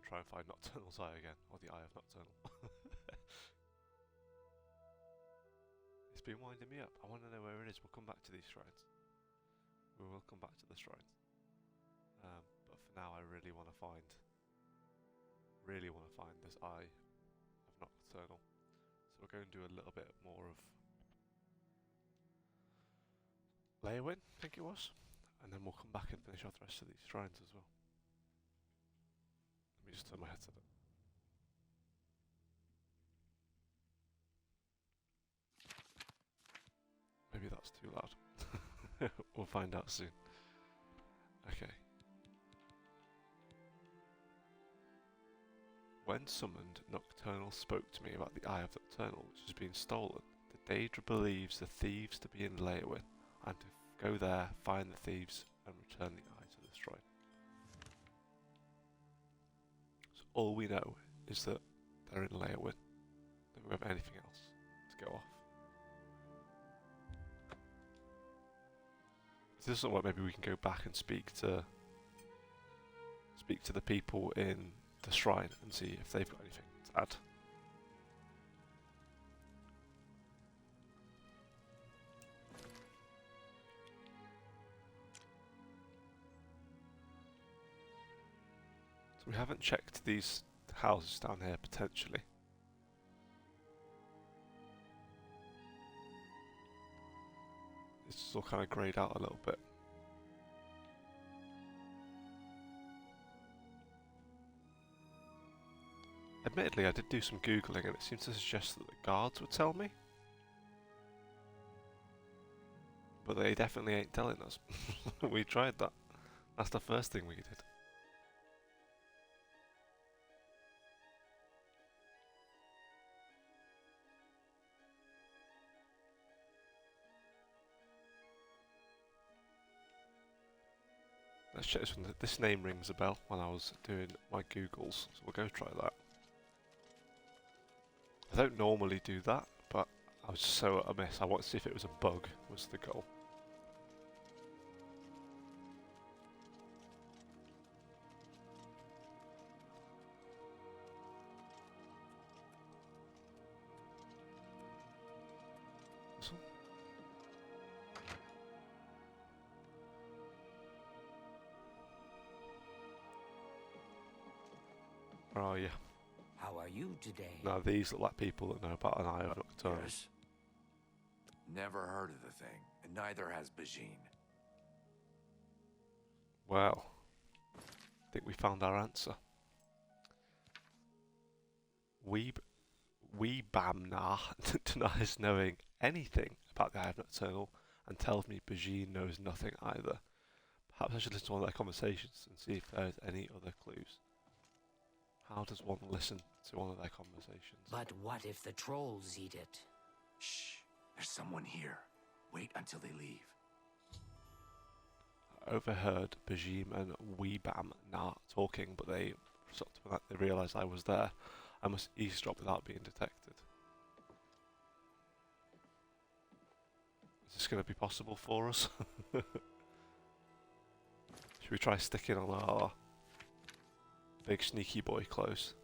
and try and find Nocturnal's Eye again, or the Eye of Nocturnal. It's been winding me up. I want to know where it is. We'll come back to these shrines. We will come back to the shrines. But for now, I really want to find this Eye of Nocturnal. So we're going to do a little bit more of Leowin, I think it was, and then we'll come back and finish off the rest of these shrines as well. Let me just turn my headset up. Maybe that's too loud. We'll find out soon. Okay. When summoned, Nocturnal spoke to me about the Eye of Nocturnal, which has been stolen. The Daedra believes the thieves to be in Leowin, and to go there, find the thieves, and return the Eye to the shrine. So all we know is that they're in Leowin. Don't we have anything else to go off? If this doesn't work, maybe we can go back and speak to the people in the shrine and see if they've got anything to add. So we haven't checked these houses down here potentially. This is all kind of greyed out a little bit. Admittedly, I did do some googling and it seems to suggest that the guards would tell me. But they definitely ain't telling us. We tried that. That's the first thing we did. Let's check this one. This name rings a bell when I was doing my Googles, so we'll go try that. I don't normally do that, but I was so at a miss. I wanted to see if it was a bug, was the goal. This one? Where are you? How are you today? Now these look like people that know about an Eye of Nocturnal. Yes. Never heard of the thing, and neither has Bajin. Well, I think we found our answer. Weebamna denies knowing anything about the Eye of Nocturnal and tells me Bajin knows nothing either. Perhaps I should listen to one of their conversations and see if there's any other clues. How does one listen to one of their conversations? But what if the trolls eat it? Shh, there's someone here. Wait until they leave. I overheard Bajim and Weebam talking, but they stopped when they realised I was there. I must eavesdrop without being detected. Is this going to be possible for us? Should we try sticking on our big sneaky boy clothes?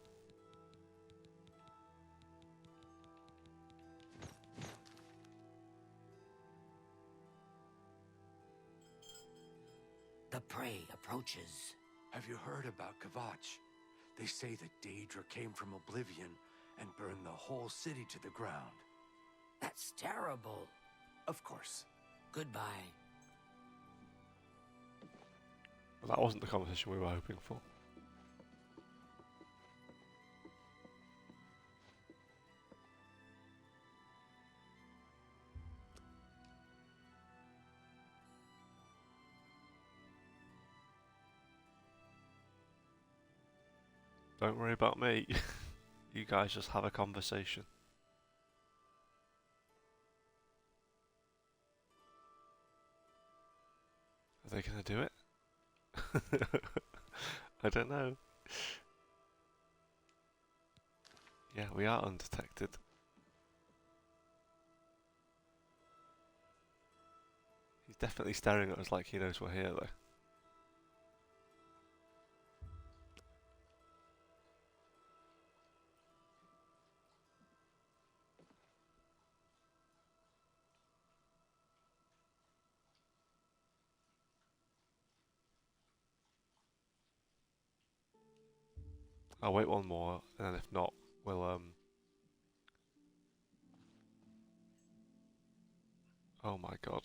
The prey approaches. Have you heard about Kavach? They say that Daedra came from Oblivion and burned the whole city to the ground. That's terrible. Of course. Goodbye. Well, that wasn't the conversation we were hoping for. Don't worry about me. You guys just have a conversation. Are they gonna do it? I don't know. Yeah, we are undetected. He's definitely staring at us like he knows we're here though. I'll wait one more, and then if not, we'll oh my god.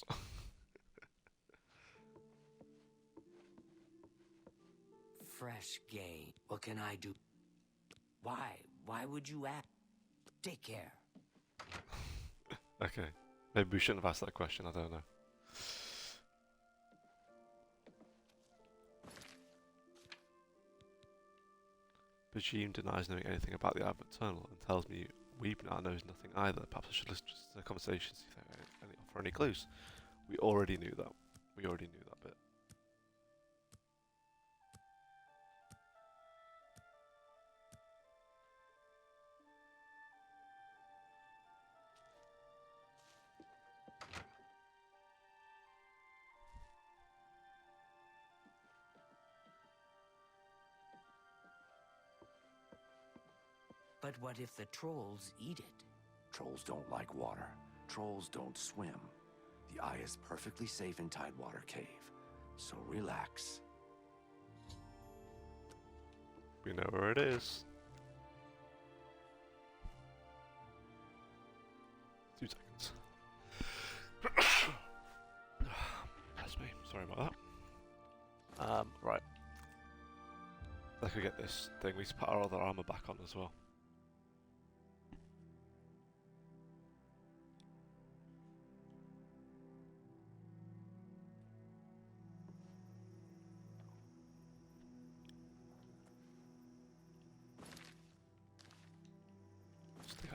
Fresh game. What can I do? Why? Why would you ask? Take care. Okay. Maybe we shouldn't have asked that question, I don't know. Bajim denies knowing anything about the Eye of Nocturnal and tells me Weebnar knows nothing either. Perhaps I should listen to the conversation, see if they offer any clues. We already knew that. We already knew that bit. But what if the trolls eat it? Trolls don't like water. Trolls don't swim. The eye is perfectly safe in Tidewater Cave. So relax. We know where it is. 2 seconds. That's me. Sorry about that. Right. Let's go get this thing. We need to put our other armor back on as well.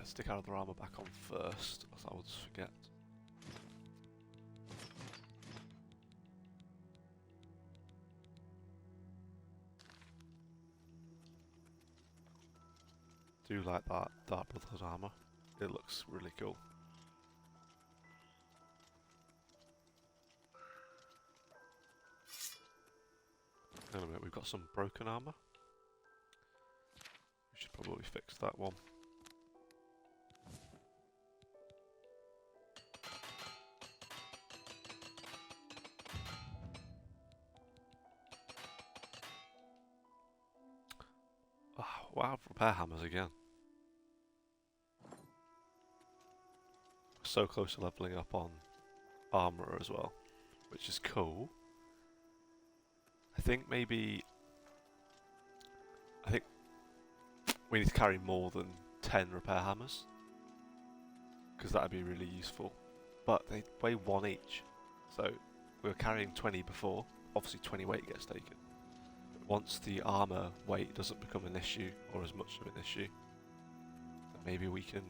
Stick our other armor back on first, as I would forget. Do like that Dark Brotherhood armor. It looks really cool. Hang on a minute, we've got some broken armor. We should probably fix that one. Wow, repair hammers again. So close to leveling up on armor as well, which is cool. I think we need to carry more than 10 repair hammers, because that'd be really useful. But they weigh 1 each, so we were carrying 20 before. Obviously 20 weight gets taken. Once the armor weight doesn't become an issue, or as much of an issue, then maybe we can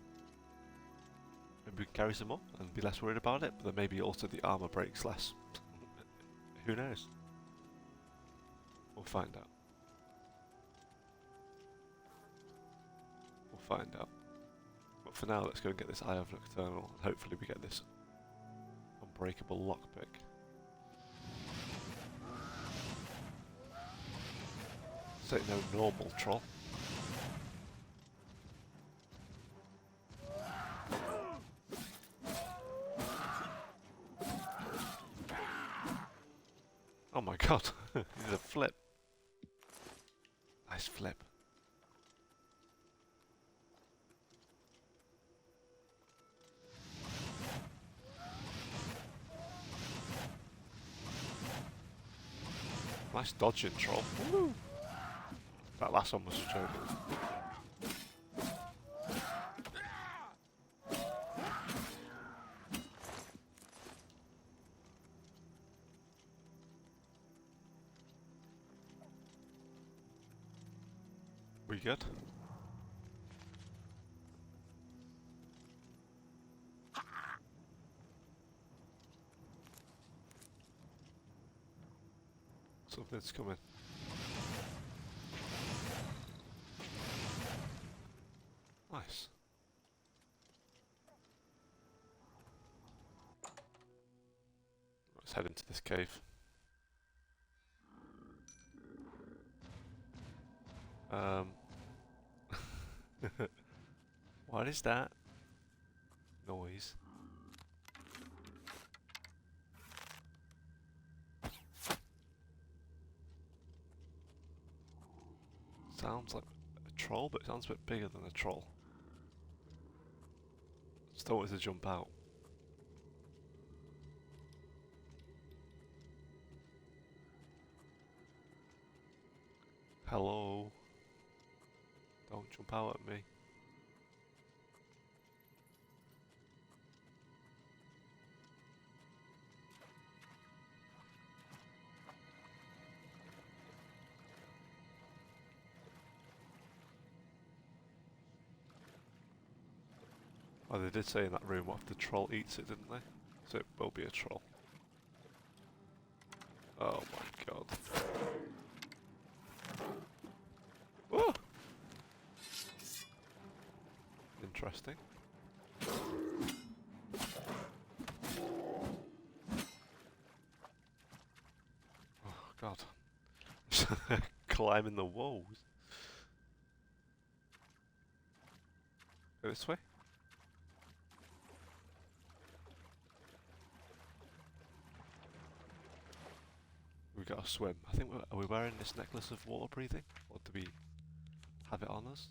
carry some more and be less worried about it, but then maybe also the armor breaks less. Who knows? We'll find out. We'll find out. But for now, let's go and get this Eye of Nocturnal, and hopefully we get this unbreakable lockpick. This ain't no normal troll. Oh my god, he did a flip. Nice flip. Nice dodging, troll. Woo! That last one was a joke. We good? Something's coming. Nice. Let's head into this cave. What is that noise? Sounds like troll, but it sounds a bit bigger than a troll. Just don't want it to jump out. Hello. Don't jump out at me. Oh, they did say in that room what if the troll eats it, didn't they? So it will be a troll. Oh my god. Whoa! Interesting. Oh god. Climbing the walls. Go this way? We gotta swim. I think are we wearing this necklace of water breathing? Or do we have it on us?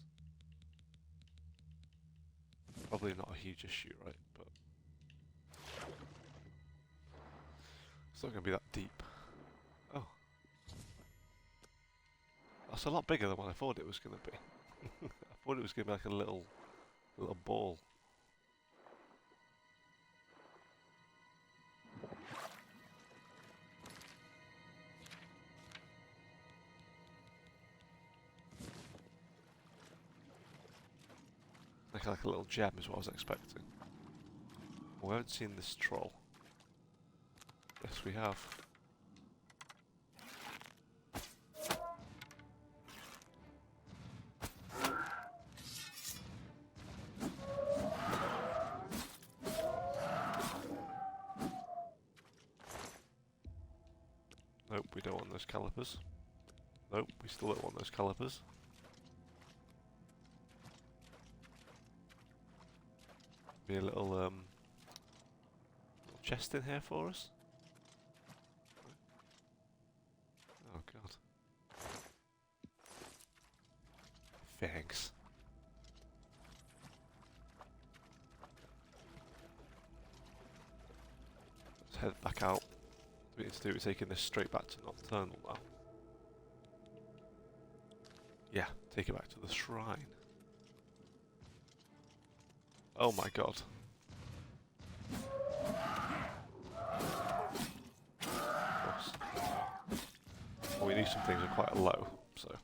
Probably not a huge issue, right? But it's not gonna be that deep. Oh. That's a lot bigger than what I thought it was gonna be. I thought it was gonna be like a little ball. Like a little gem is what I was expecting. We haven't seen this troll. Yes, we have. Nope, we don't want those calipers. Nope, we still don't want those calipers. Be a little chest in here for us. Oh god. Thanks. Let's head back out. What we need to do is taking this straight back to Nocturnal now. Yeah, take it back to the shrine. Oh my god. Well, we knew some things are quite low, so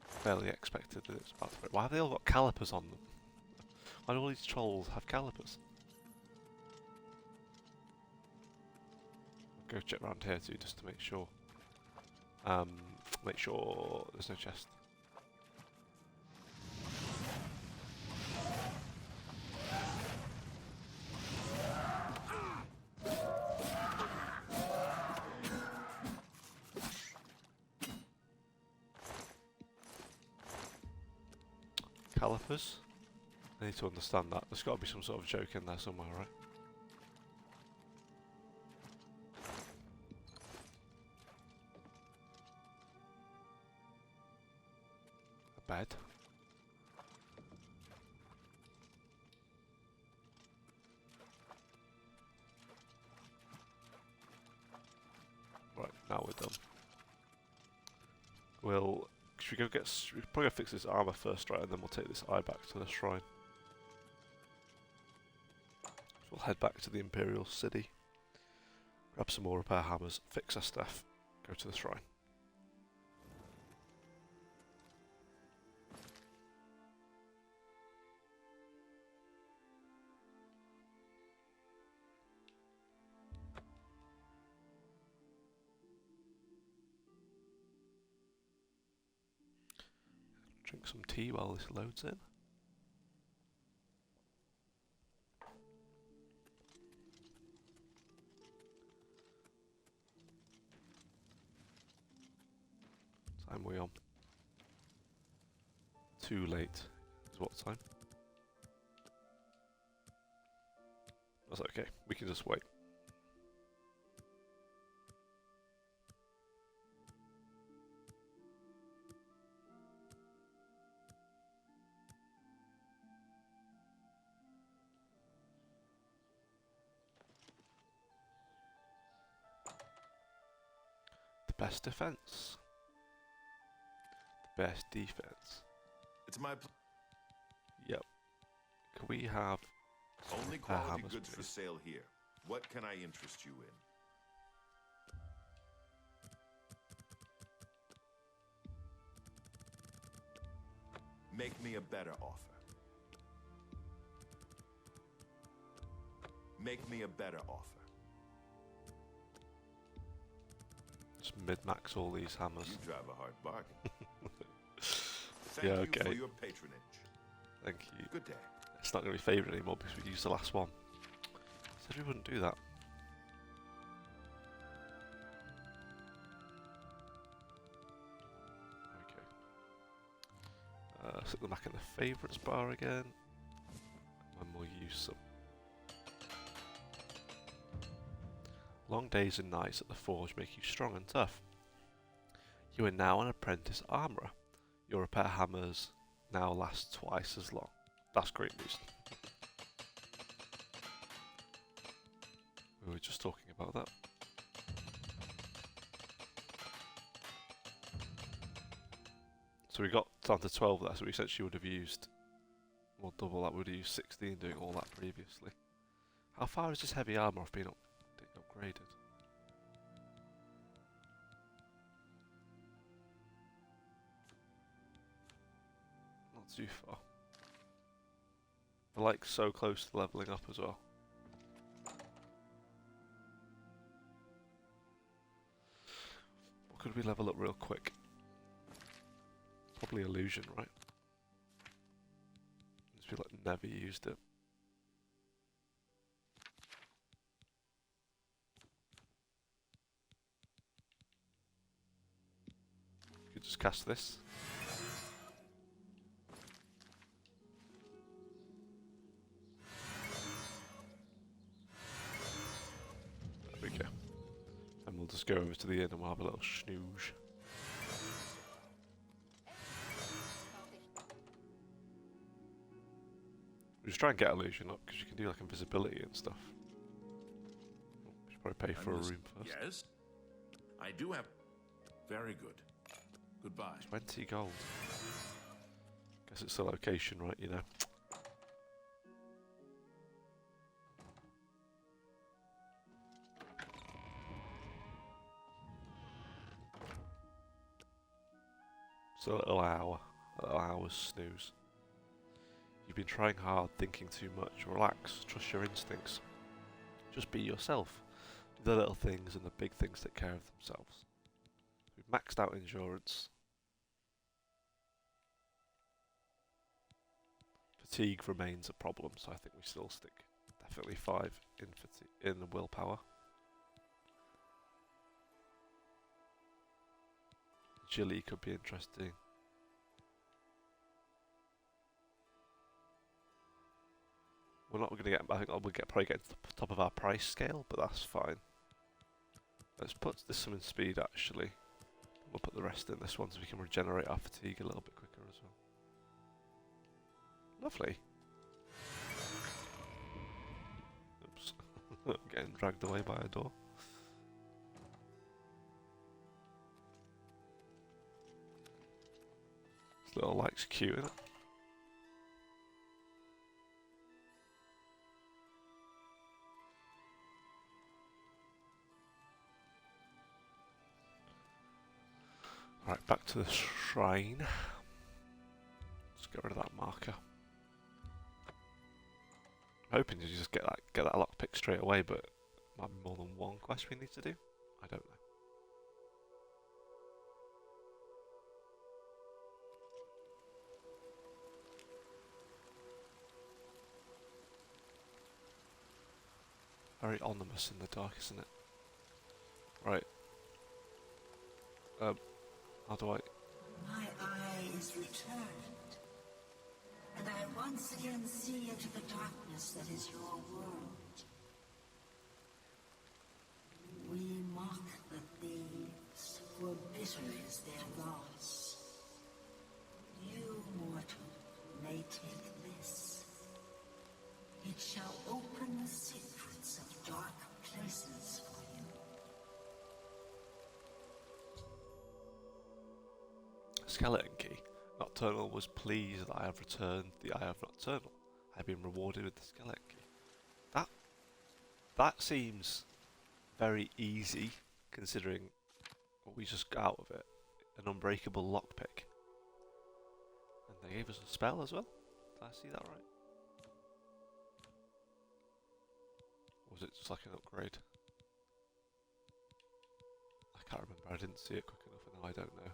fairly expected that it's about to break. Why have they all got calipers on them? Why do all these trolls have calipers? I'll go check around here too, just to make sure. Make sure there's no chest. Calipers? I need to understand that. There's got to be some sort of joke in there somewhere, right? A bed. Right, now we're done. Should we go get... We'll probably go fix this armour first, right? And then we'll take this eye back to the shrine. So we'll head back to the Imperial City. Grab some more repair hammers, fix our stuff, go to the shrine. Drink some tea while this loads in. Time we on? Too late. Is what time? That's okay. We can just wait. best defense. The best defense. It's my Yep. Can we have only quality hammers, goods for please? sale here. What can I interest you in? Make me a better offer. Make me a better offer. just mid-max all these hammers? You drive a hard bargain. Yeah, Thank you okay. for your patronage. Thank you. Good day. It's not going to be favourite anymore because we used the last one. Said we wouldn't do that. Okay. Set them back in the favourites bar again. And we'll use some. Long days and nights at the forge make you strong and tough. You are now an apprentice armourer. Your repair hammers now last twice as long. That's great news. We were just talking about that. So we got down to 12 there, so we essentially would have used, well, double that, we would have used 16 doing all that previously. How far has this heavy armour been upgraded? Not too far. We're like so close to levelling up as well. What could we level up real quick? Probably illusion, right? Just feel like never used it. Could just cast this. There we go. And we'll just go over to the inn and we'll have a little snooze. We'll just try and get illusion up because you can do like invisibility and stuff. Oh, we should probably pay for a room first. Yes? I do have... Very good. Goodbye. 20 gold. Guess it's the location, right, you know. It's a little hour's snooze. You've been trying hard, thinking too much. Relax, trust your instincts. Just be yourself. Do the little things and the big things take care of themselves. We've maxed out endurance. Fatigue remains a problem, so I think we still stick definitely 5 in the willpower. Agility could be interesting. We're not going to get. I think we'll probably get to the top of our price scale, but that's fine. Let's put this some in speed actually. We'll put the rest in this one so we can regenerate our fatigue a little bit quicker as well. Lovely. Oops. Getting dragged away by a door. This little light's cute, isn't it? Right, back to the shrine. Let's get rid of that marker. I'm hoping to just get that lockpick straight away, but might be more than one quest we need to do. I don't know. Very ominous in the dark, isn't it? Right. How do I... My eye is returned, and I once again see into the darkness that is your world. We mock the thieves, for bitter is their loss. You, mortal, may take this. It shall open the secrets of dark places for you. skeleton key. Nocturnal was pleased that I have returned the Eye of Nocturnal. I have been rewarded with the skeleton key. That seems very easy, considering what we just got out of it. An unbreakable lockpick. And they gave us a spell as well? Did I see that right? Or was it just like an upgrade? I can't remember, I didn't see it quick enough and now I don't know.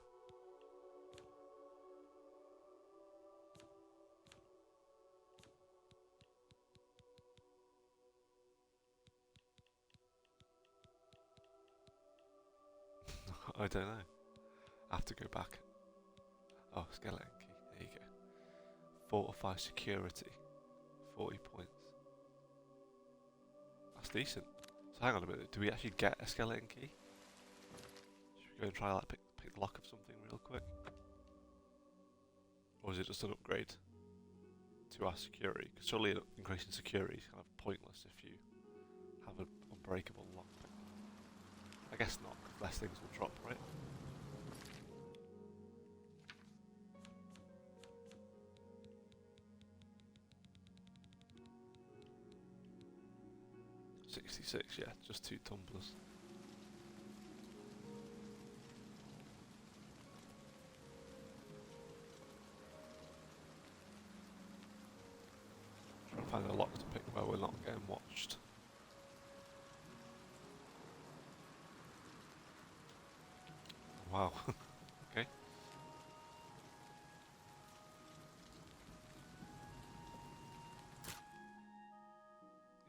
I don't know. I have to go back. Oh, skeleton key. There you go. Fortify security. 40 points. That's decent. So hang on a minute. Do we actually get a skeleton key? Should we go and try like pick the lock of something real quick? Or is it just an upgrade to our security? Because surely increasing security is kind of pointless if you have an unbreakable lockpick. I guess not, because less things will drop, right? $66, yeah, just 2 tumblers. Trying to find a lock to pick where we're not getting watched. Wow. Okay.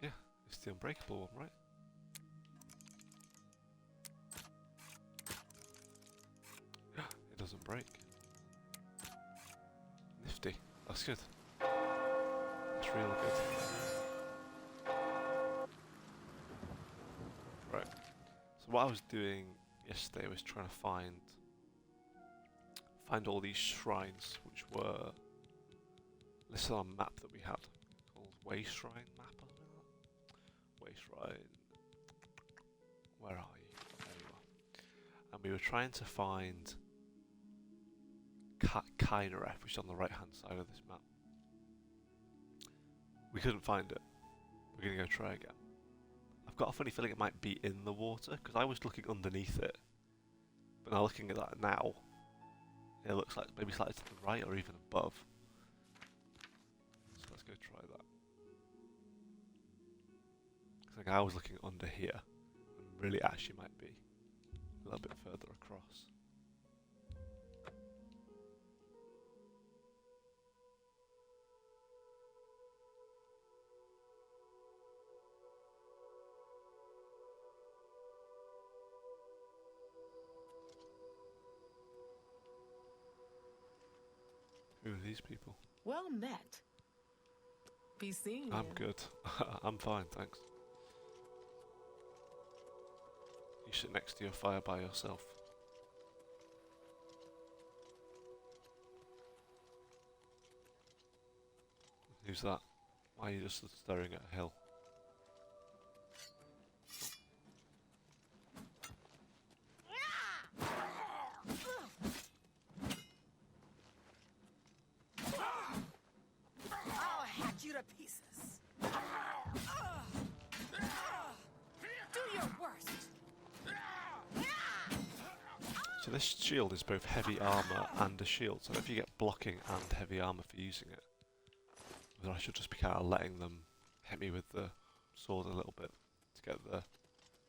Yeah, it's the unbreakable one, right? It doesn't break. Nifty. That's good. That's real good. Right. So what I was doing yesterday was trying to find all these shrines which were listed on a map that we had called Way Shrine map or something like that. Way Shrine. Where are you? There you are. And we were trying to find Kaineref, which is on the right hand side of this map. We couldn't find it. We're going to go try again. I've got a funny feeling it might be in the water, because I was looking underneath it. But now looking at that now, it looks like maybe slightly to the right or even above. So let's go try that. Because I was looking under here, and really actually might be a little bit further across. Who are these people? Well met. Be seeing I'm you. good. I'm fine, thanks. You sit next to your fire by yourself. Who's that? Why are you just staring at a hill? I'll hack you to pieces. Do your worst. So this shield is both heavy armor and a shield, so if you get blocking and heavy armor for using it, then I should just be kind of letting them hit me with the sword a little bit to get the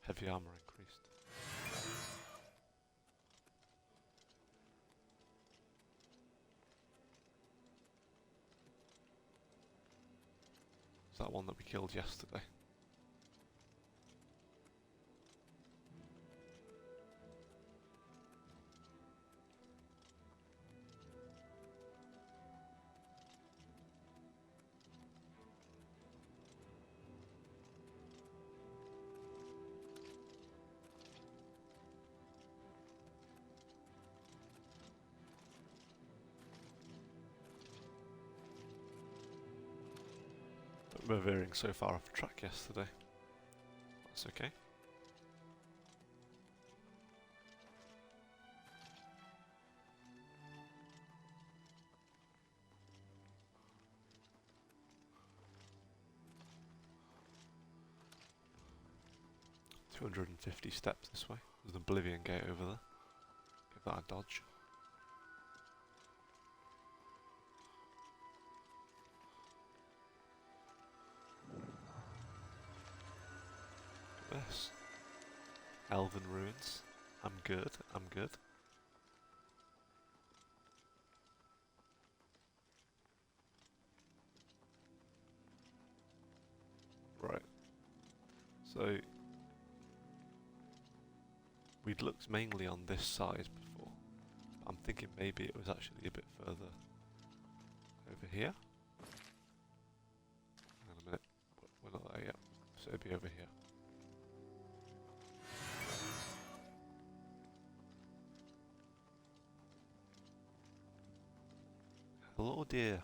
heavy armor increased. Is that one that we killed yesterday? We're veering so far off track yesterday. That's okay. 250 steps this way. There's an Oblivion gate over there. Give that a dodge. Yes. Elven ruins. I'm good. I'm good. Right. So we'd looked mainly on this side before. I'm thinking maybe it was actually a bit further over here. Hang on a minute. We're not there yet. So it'd be over here. Hello, dear.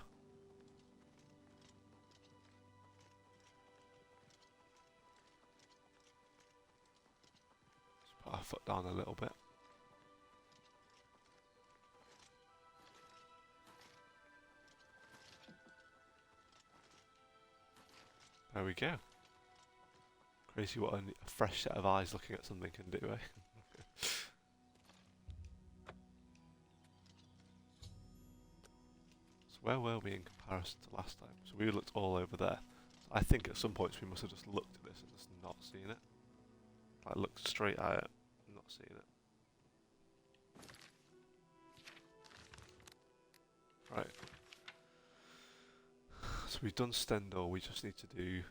Let's put our foot down a little bit. There we go. Crazy what a fresh set of eyes looking at something can do, eh? So where were we in comparison to last time? So we looked all over there. So I think at some points we must have just looked at this and just not seen it. Like looked straight at it and not seen it. Right. So we've done Stendor, we just need to do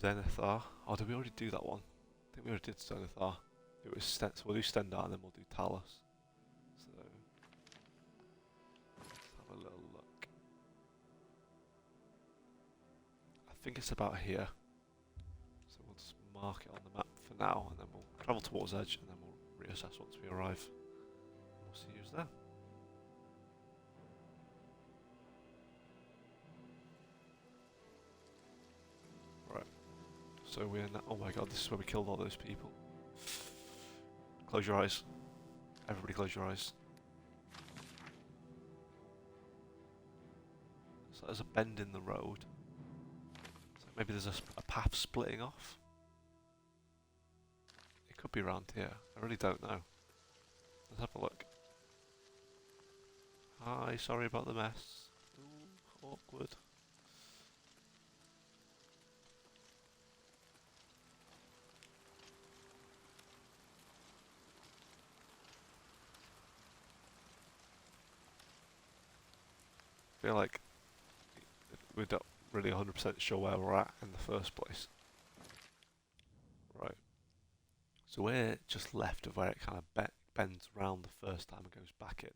Zenithar. Oh, did we already do that one? I think we already did Zenithar. It was so we'll do Stendar and then we'll do Talos. So let's have a little look. I think it's about here. So we'll just mark it on the map for now and then we'll travel towards Edge and then we'll reassess once we arrive. We'll see who's there. So we're now, oh my god, this is where we killed all those people. Close your eyes. Everybody close your eyes. So there's a bend in the road. So maybe there's a path splitting off. It could be around here. I really don't know. Let's have a look. Hi, sorry about the mess. Ooh, awkward. I feel like we're not really 100% sure where we're at in the first place. Right. So we're just left of where it kind of bends round the first time and goes back in.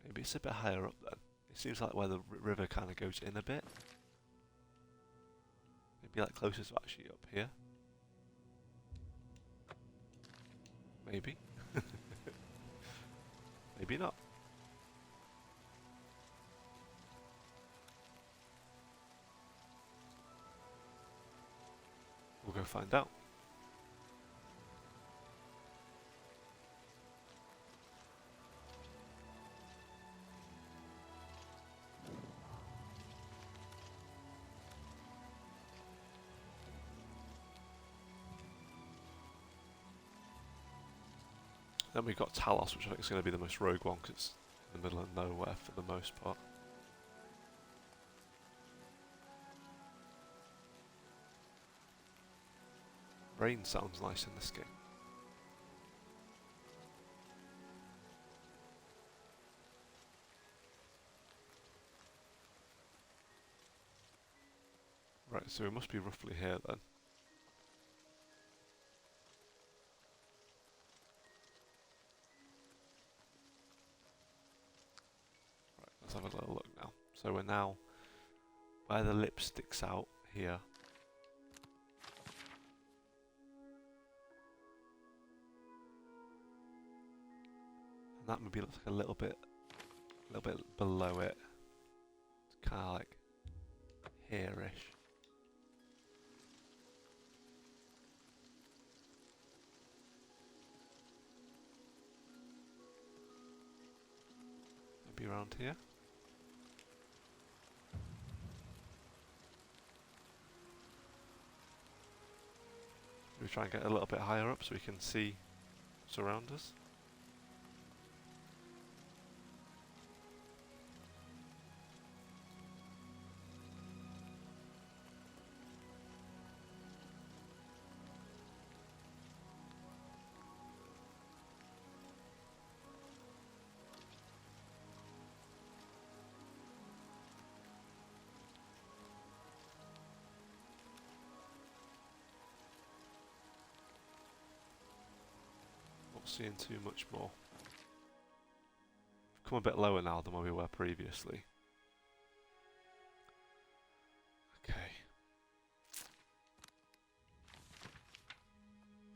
Maybe it's a bit higher up then. It seems like where the river kind of goes in a bit. Maybe like closest to actually up here. Maybe. Maybe not. We'll go find out. Then we've got Talos, which I think is going to be the most rogue one because it's in the middle of nowhere for the most part. Rain sounds nice in this game. Right, so we must be roughly here then. Right, let's have a little look now. So we're now where the lip sticks out here. And that maybe looks like a little bit below it. It's kind of like here-ish. Maybe around here. we try and get a little bit higher up so we can see what's around us? Seeing too much more. We've come a bit lower now than where we were previously. Okay.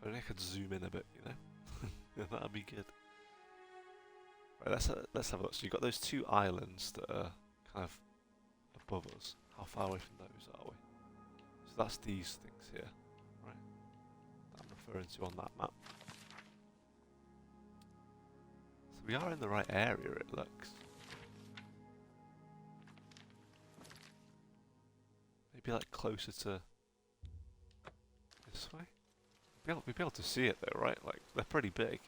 If only I could zoom in a bit, you know? That'd be good. Right, let's have a look. So you've got those two islands that are kind of above us. How far away from those are we? So that's these things here, right? That I'm referring to on that map. We are in the right area, it looks. Maybe like closer to this way? We'd be able to see it though, right? Like, they're pretty big.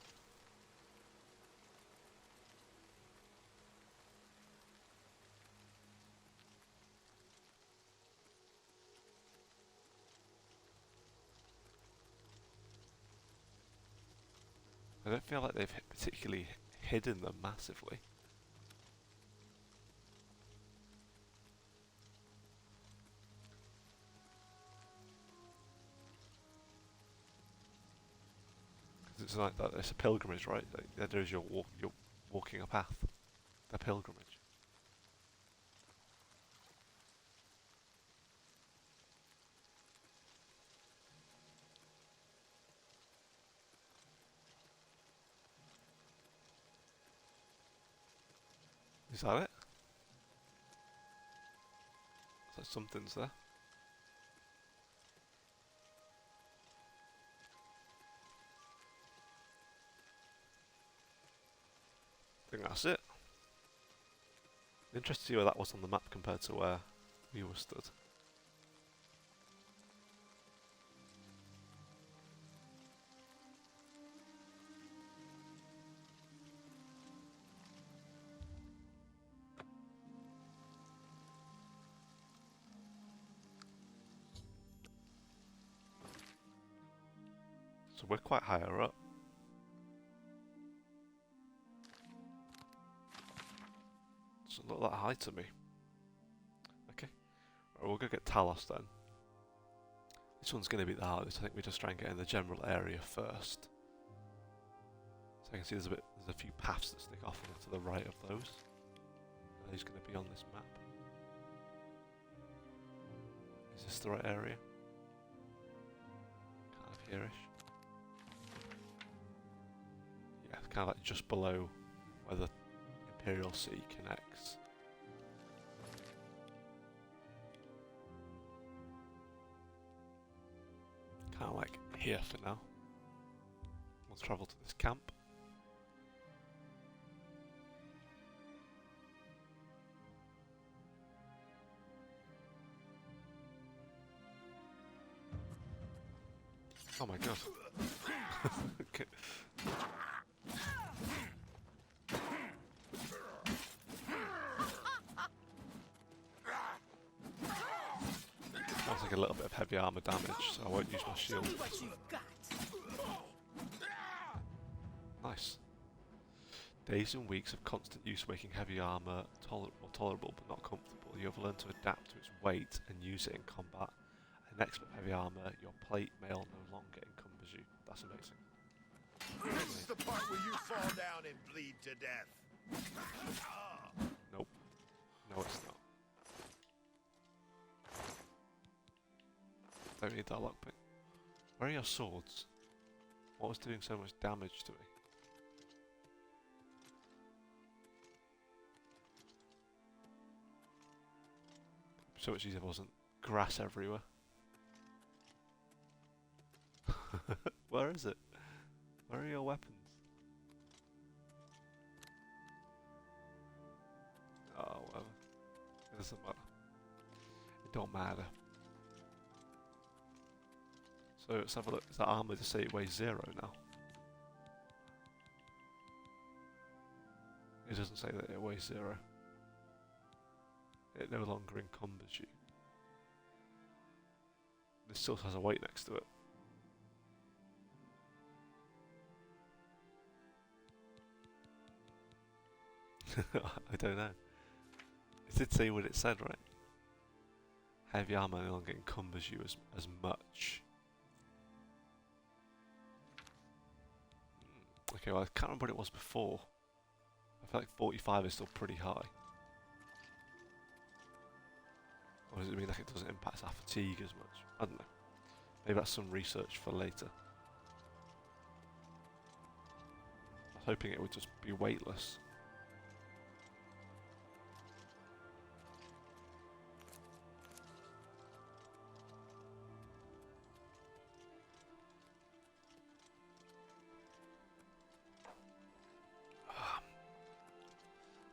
I don't feel like they've particularly hidden them massively. Because it's like that. It's a pilgrimage, right? Like, there's you're walking a path, a pilgrimage. Is that it? Looks like something's there. I think that's it. Interesting to see where that was on the map compared to where we were stood. So we're quite higher up. Doesn't look that high to me. Okay. Right, we'll go get Talos then. This one's going to be the hardest. I think we just try and get in the general area first. So I can see there's a few paths that stick off to the right of those. He's going to be on this map. Is this the right area? Kind of here-ish. Yeah, it's kind of like just below where the Imperial Sea connects. Kind of like here for now. We'll travel to this camp. Oh my god. Okay. Sounds like a little bit of heavy armor damage, so I won't use my shield. See what you've got. Nice. Days and weeks of constant use making heavy armor tolerable but not comfortable. You have learned to adapt to its weight and use it in combat. An expert heavy armor, your plate mail no longer encumbers you. That's amazing. This is the part where you fall down and bleed to death. Nope. No, it's not. Don't need that lockpick. Where are your swords? What was doing so much damage to me? So much easier if there wasn't grass everywhere. Where is it? Where are your weapons? Oh, well. It doesn't matter. It don't matter. So let's have a look. Is that armor to say it weighs 0 now? It doesn't say that it weighs 0. It no longer encumbers you. This still has a weight next to it. I don't know. It did say what it said, right? Heavy armor no longer encumbers you as much. Okay, well I can't remember what it was before. I feel like 45 is still pretty high. Or does it mean like it doesn't impact our fatigue as much? I don't know. Maybe that's some research for later. I was hoping it would just be weightless.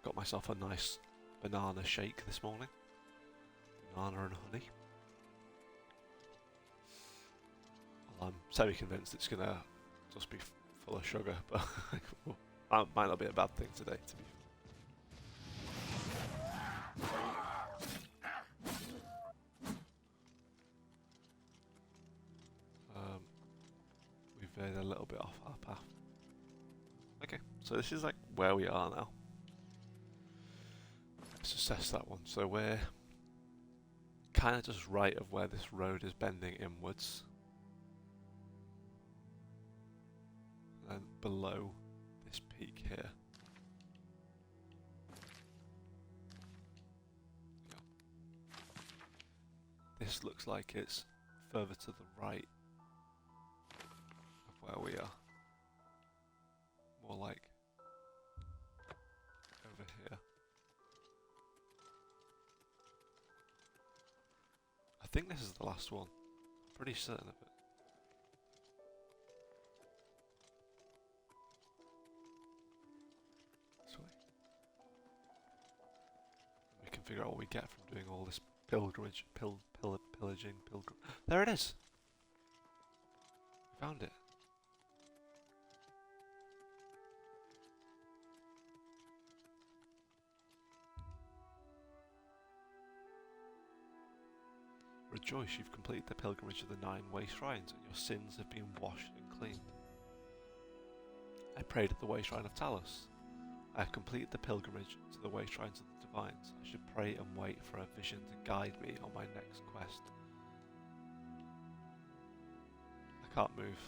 Got myself a nice banana shake this morning. Banana and honey. Well, I'm semi-convinced it's gonna just be full of sugar, but that might not be a bad thing today, to be we've veered a little bit off our path. Okay, so this is like where we are now. Let's assess that one. So we're kind of just right of where this road is bending inwards. And below this peak here. Yeah. This looks like it's further to the right of where we are. More like over here. I think this is the last one. I'm pretty certain of it. This way. We can figure out what we get from doing all this pilgrimage, pillaging. There it is! We found it. Rejoice, you've completed the pilgrimage of the 9 way shrines, and your sins have been washed and cleaned. I prayed at the way shrine of Talos. I have completed the pilgrimage to the way shrines of the divines. I should pray and wait for a vision to guide me on my next quest. I can't move.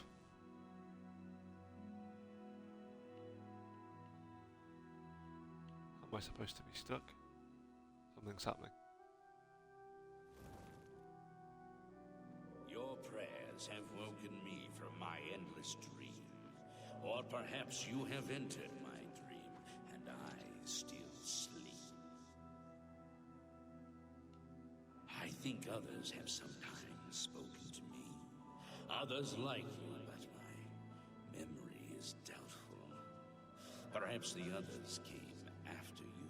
Am I supposed to be stuck? Something's happening. Your prayers have woken me from my endless dream. Or perhaps you have entered my dream, and I still sleep. I think others have sometimes spoken to me. Others like you, but my memory is doubtful. Perhaps the others came after you.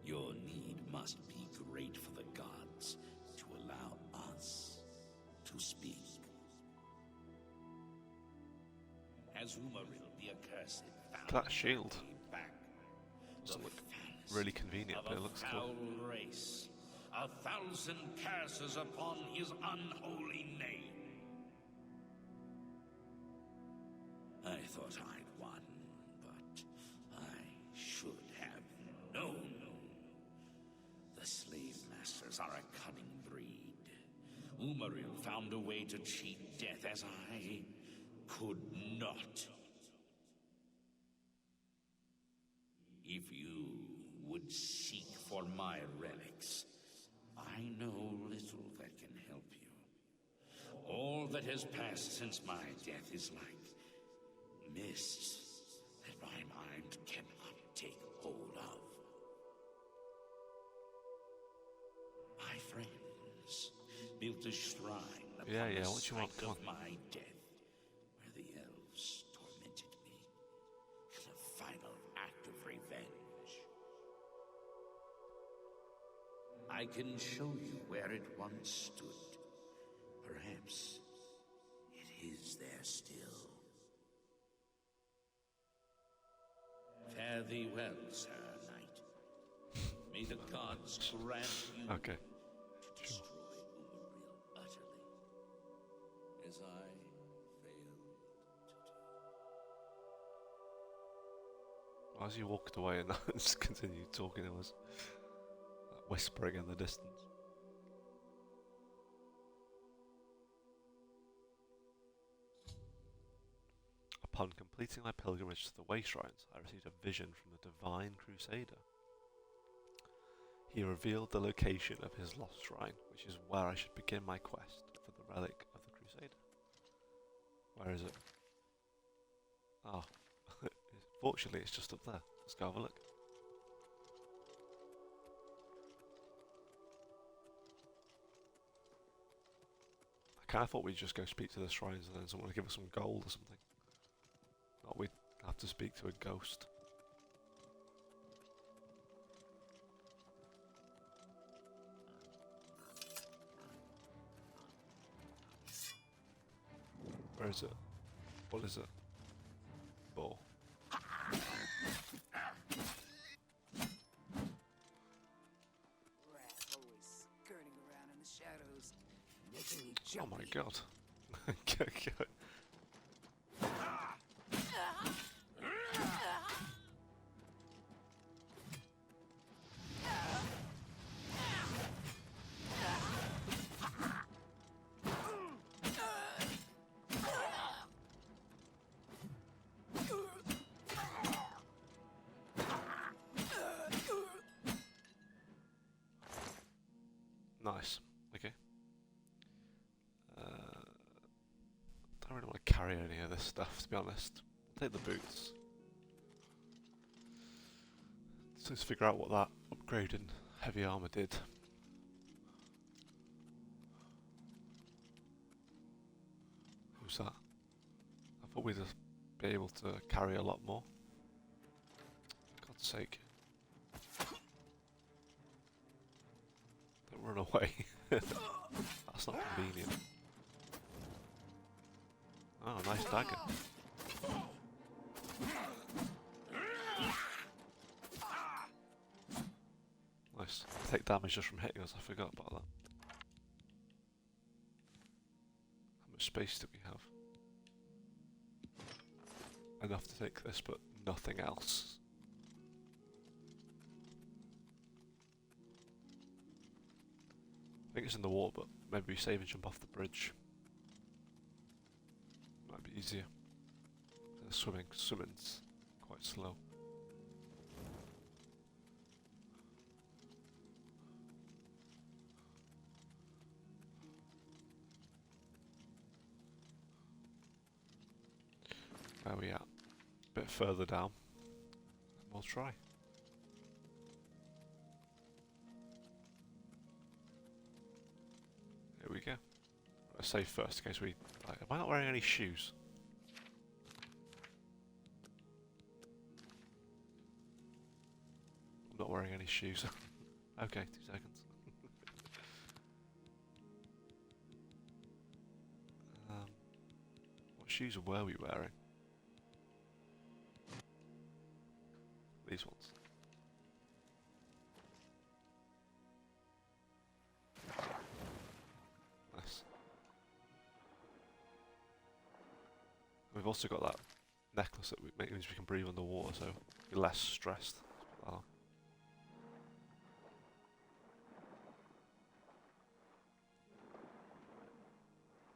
Your need must be great for the gods to allow us to speak. As Umaril, the accursed, found That shield back, doesn't the look fantasy really convenient, of but a it looks foul cool. race, 1,000 curses upon his unholy name. I thought I'd won, but I should have known. The slave masters are a cunning breed. Umaril found a way to cheat death as I could not. If you would seek for my relics, I know little that can help you. All that has passed since my death is like mist that my mind cannot take hold of. My friends built a shrine upon Yeah, the what do you want? site Come of on. my death, where the elves tormented me in a final act of revenge. I can show you where it once stood. Fare thee well, Sir Knight. May the gods grant you Okay. to destroy Umberil utterly, as I failed to do. As you walked away and just continued talking, there was whispering in the distance. Upon completing my pilgrimage to the Way Shrines, I received a vision from the Divine Crusader. He revealed the location of his lost shrine, which is where I should begin my quest for the relic of the Crusader. Where is it? Ah, fortunately it's just up there. Let's go have a look. I kind of thought we'd just go speak to the shrines and then someone would give us some gold or something. Not we'd have to speak to a ghost. Where is it? What is it? Ball. Rat always skirting around in the shadows, making me Oh jumpy. my god. Okay. Nice. Okay. Don't really want to carry any of this stuff, to be honest. I'll take the boots. Let's just figure out what that upgrade in heavy armor did. Who's that? I thought we'd just be able to carry a lot more. For God's sake. Don't run away. That's not convenient. Oh, nice dagger. Nice. Take damage just from hitting us, I forgot about that. How much space do we have? Enough to take this, but nothing else. I think it's in the water, but maybe we save and jump off the bridge. Might be easier. Swimming's quite slow. Where are we at? A bit further down. We'll try. Here we go. Let's save first in case we... Am I not wearing any shoes? I'm not wearing any shoes. Okay, 2 seconds. What shoes were we wearing? These ones. Nice. We've also got that necklace that means we can breathe underwater, so we're less stressed. Oh.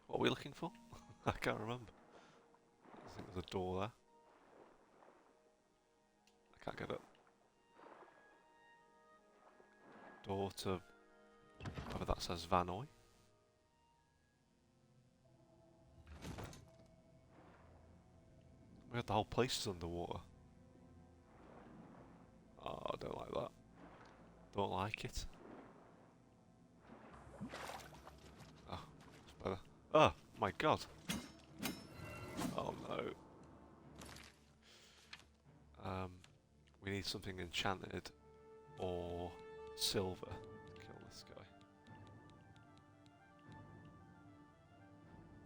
What are we looking for? I can't remember. I think there's a door there. I can't get it. Door to whatever that says, Vanoy. We had the whole place is underwater. Oh, I don't like that. Don't like it. Oh, it's better. Oh my god. Oh no. We need something enchanted or silver to kill this guy.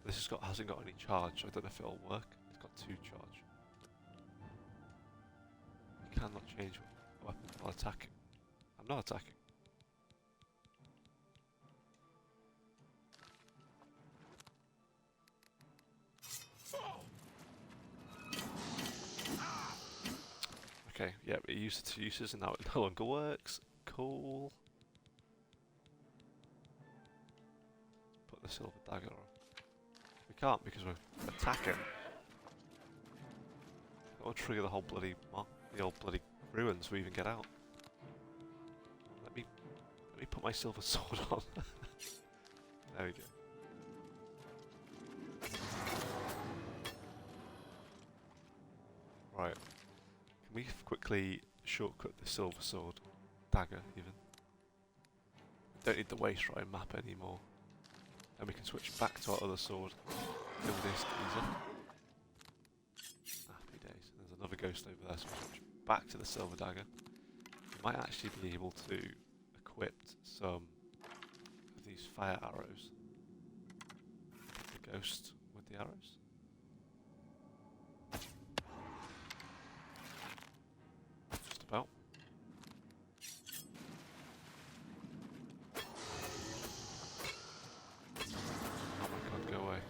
This hasn't got any charge. I don't know if it'll work. It's got 2 charge. You cannot change weapon while attacking. I'm not attacking. Okay, yeah, we used it to uses and now it no longer works. Cool. Put the silver dagger on. We can't because we're attacking. I'll trigger the whole bloody the old bloody ruins we even get out. Let me put my silver sword on. There we go. Right. Can we quickly shortcut the silver sword dagger even? Don't need the wasteland map anymore. And we can switch back to our other sword. Kill this geezer. Happy days. There's another ghost over there, so we'll switch back to the silver dagger. We might actually be able to equip some of these fire arrows. The ghost with the arrows. Just about. Oh my god, go away.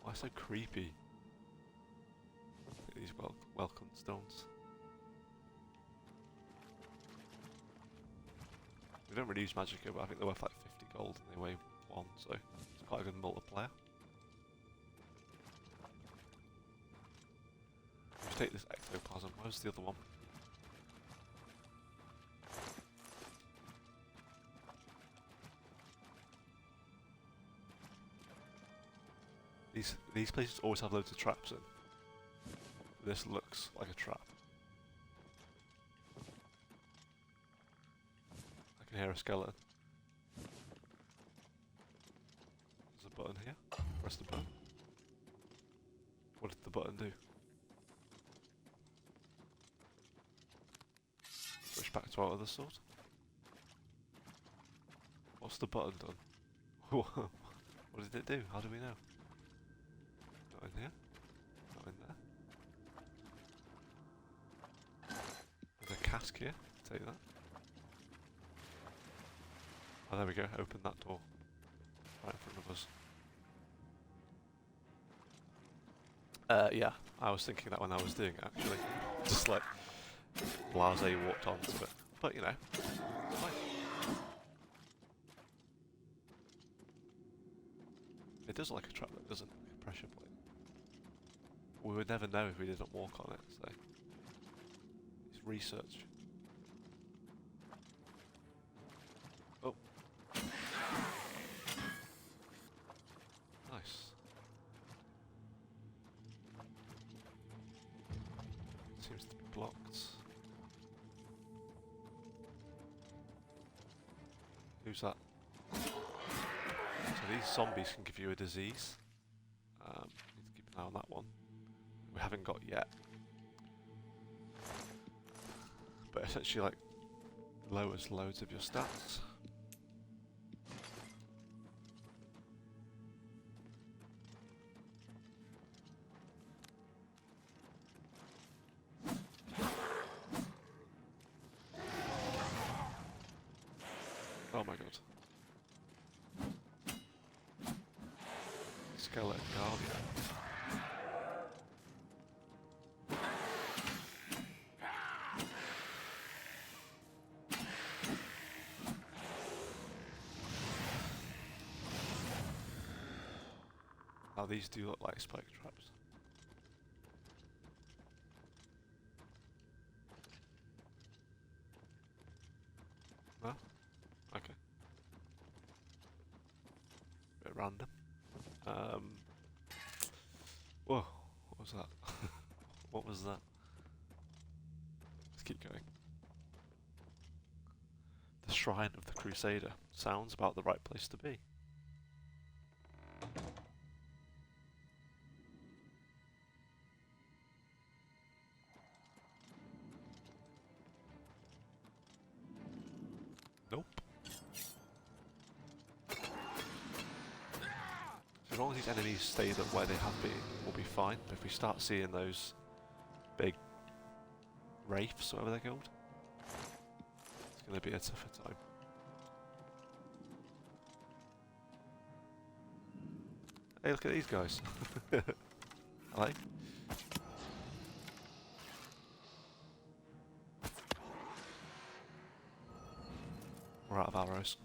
Why so creepy? Look at these welcome stones. We don't really use magic here, but I think they're worth like 50 gold and they weigh 1, so it's quite a good multiplier. Let's take this ectoplasm. Where's the other one? These places always have loads of traps in. This looks like a trap. I can hear a skeleton. There's a button here. Press the button. What did the button do? Switch back to our other sword. What's the button done? What did it do? How do we know? Not in here. Not in there. There's a cask here. Take that. Oh, there we go. Open that door. Right in front of us. Yeah. I was thinking that when I was doing it, actually. Just like, blase walked onto it. But, you know, it's fine. It does look like a trap, though, doesn't it? Like a pressure plate. We would never know if we didn't walk on it, so... It's research. Oh. Nice. Seems to be blocked. Who's that? So these zombies can give you a disease. Need to keep an eye on that one. We haven't got yet. But essentially, like, lowers loads of your stats. Oh my god. Skeleton Guardian. Now these do look like spike traps. No? Okay. Bit random. Whoa, what was that? What was that? Let's keep going. The Shrine of the Crusader. Sounds about the right place to be. Nope. So as long as these enemies stay where they have been, we'll be fine. But if we start seeing those big wraiths, whatever they're called. It's going to be a tougher time. Hey, look at these guys. Hello. We're out of arrows.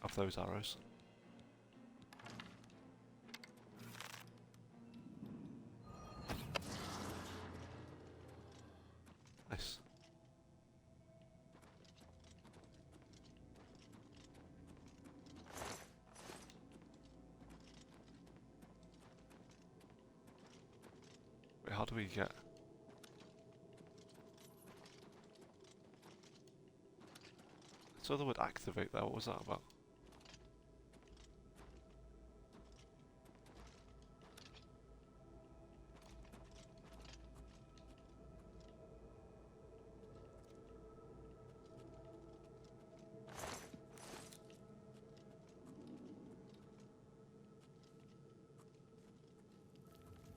Of those arrows. Nice. Wait, how do we get... So the word activate there, what was that about?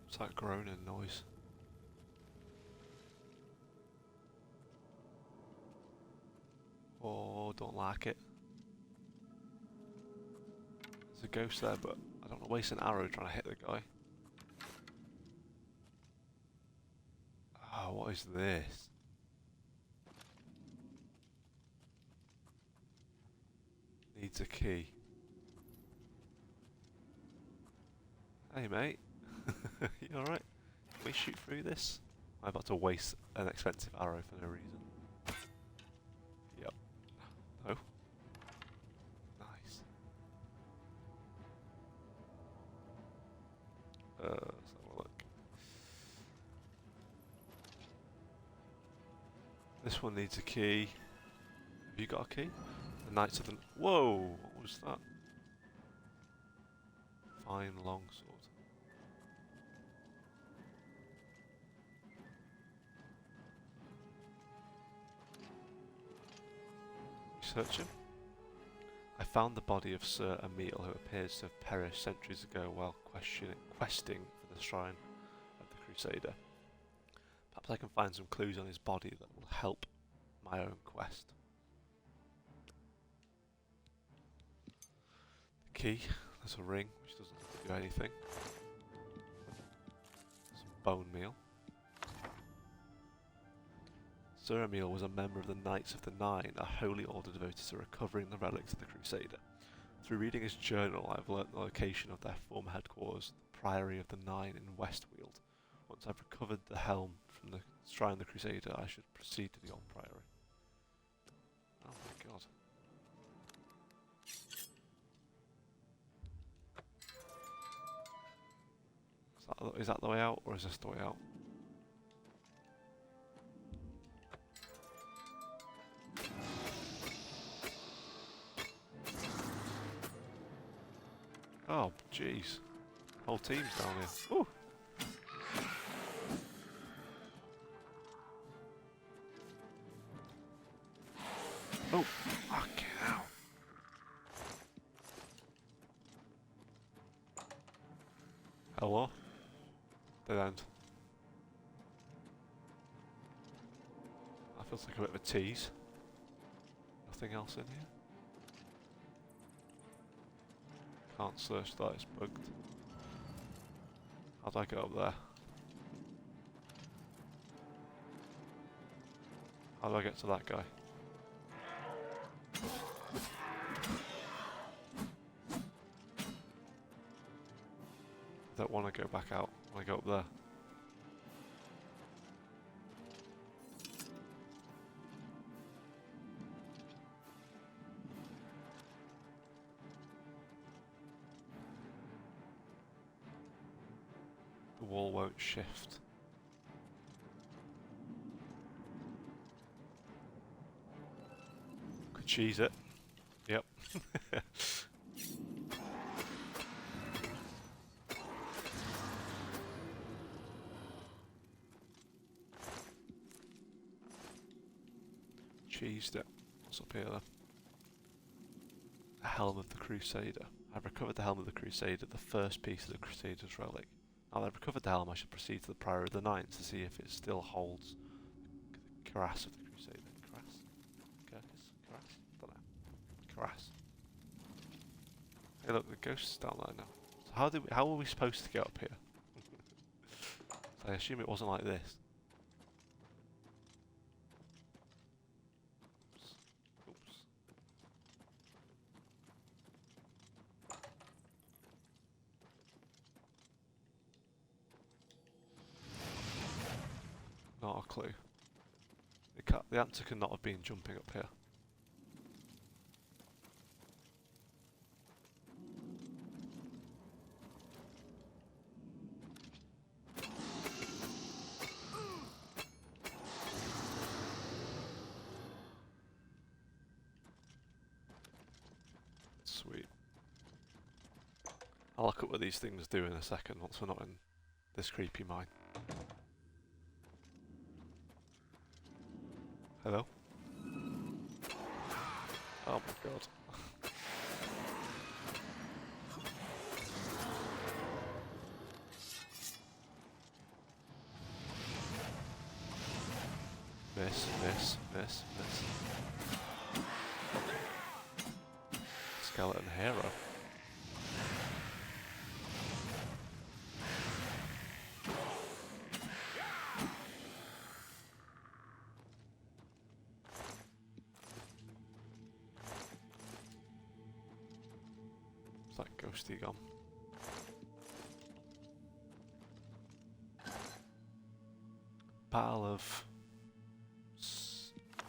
It's that groaning noise. Oh, don't like it. There's a ghost there, but I don't want to waste an arrow trying to hit the guy. Oh, what is this? Needs a key. Hey mate, you alright? Can we shoot through this? I'm about to waste an expensive arrow for no reason. Yep. No. Nice. Let's have a look. This one needs a key. Have you got a key? The Knights of the... Whoa! What was that? Fine longsword. Search him. I found the body of Sir Emil, who appears to have perished centuries ago while questing for the shrine of the Crusader. Perhaps I can find some clues on his body that will help my own quest. The key. There's a ring, which doesn't do anything. Some bone meal. Sir Emil was a member of the Knights of the Nine, a holy order devoted to recovering the relics of the Crusader. Through reading his journal, I've learnt the location of their former headquarters, the Priory of the Nine in Westfield. Once I've recovered the helm from the Shrine of the Crusader, I should proceed to the old Priory. Oh my god. Is that the way out, or is this the way out? Oh, jeez. Whole team's down here. Ooh. Oh, fucking hell. Hello? Dead end. That feels like a bit of a tease. Nothing else in here? Can't search that, it's bugged. How do I get up there? How do I get to that guy? I don't want to go back out. I want to go up there. The wall won't shift. Could cheese it. Yep. Cheesed it. What's up here then? The Helm of the Crusader. I've recovered the Helm of the Crusader, the first piece of the Crusader's relic. Now that I've recovered the helm, I should proceed to the Priory of the Knights to see if it still holds the cuirass of the Crusader. Cuirass? Cuirass? Don't know. Cuirass. Hey look, the ghost's down there now. So how are we supposed to get up here? So I assume it wasn't like this. Oops. Not a clue. The answer could not have been jumping up here. Sweet. I'll look at what these things do in a second once we're not in this creepy mine. Hello? Oh my god. Miss. Skeleton hero. It's like ghosty gone. Battle of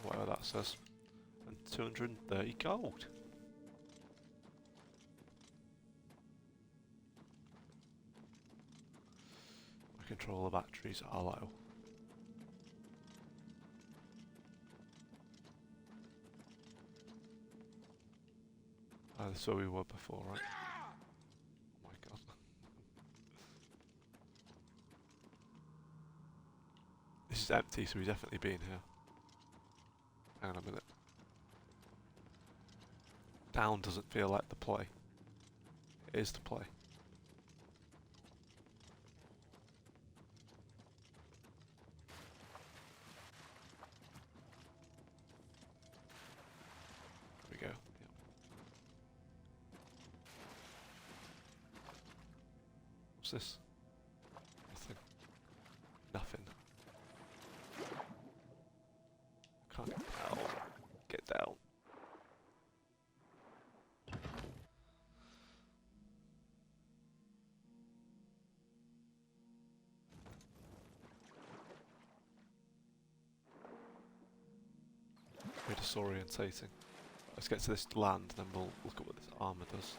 whatever that says. And 230 gold. I control the batteries are low. Oh, that's where we were before, right? Oh my god. This is empty, so we've definitely been here. Hang on a minute. Down doesn't feel like the play. It is the play. There we go. Yep. What's this? Nothing. Nothing. Can't get down. Get down. Bit disorientating. Let's get to this land, then we'll look at what this armor does.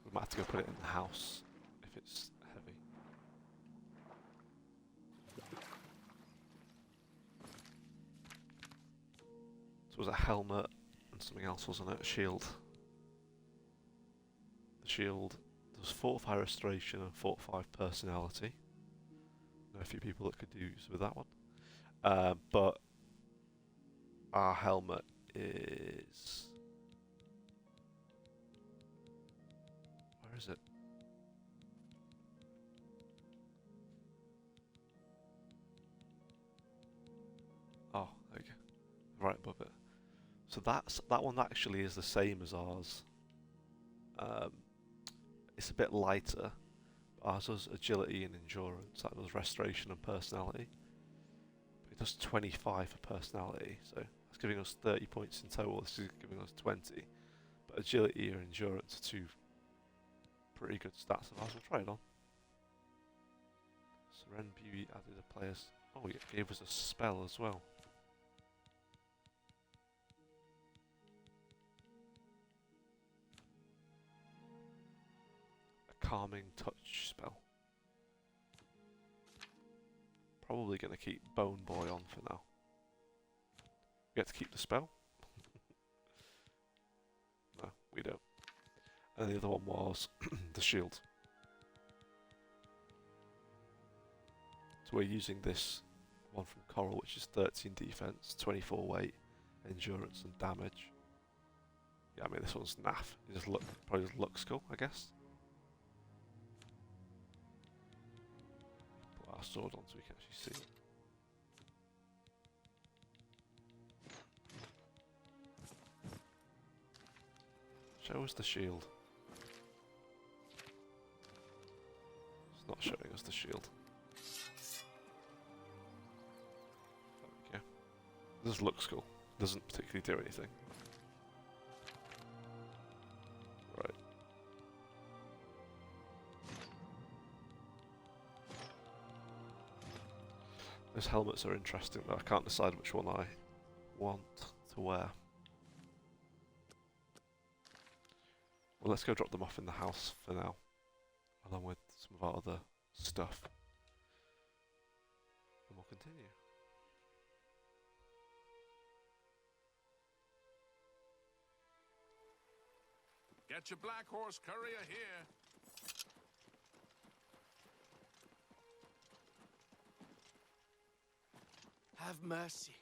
We might have to go put it in the house if it's heavy. So it was a helmet and something else, wasn't it? A shield. The shield does 4-5 restoration and 4-5 personality. Know a few people that could do use with that one. But our helmet is... Where is it? Oh, there you go. Right above it. So that one actually is the same as ours. It's a bit lighter. Ours does agility and endurance. That does restoration and personality. But it does 25 for personality, so that's giving us 30 points in total. This is giving us 20. But agility and endurance are two pretty good stats of ours. We'll try it on. Seren Beauty added a player's... Oh, it gave us a spell as well. Calming touch spell. Probably going to keep Bone Boy on for now. We get to keep the spell? No, we don't. And the other one was the shield. So we're using this one from Coral, which is 13 defense, 24 weight, endurance and damage. Yeah, I mean this one's naff. It just probably just looks cool, I guess. our sword on so we can actually see it. Show us the shield. It's not showing us the shield. There we go. This looks cool. Doesn't particularly do anything. Right. Those helmets are interesting, but I can't decide which one I want to wear. Well, let's go drop them off in the house for now, along with some of our other stuff. And we'll continue. Get your black horse courier here. Have mercy.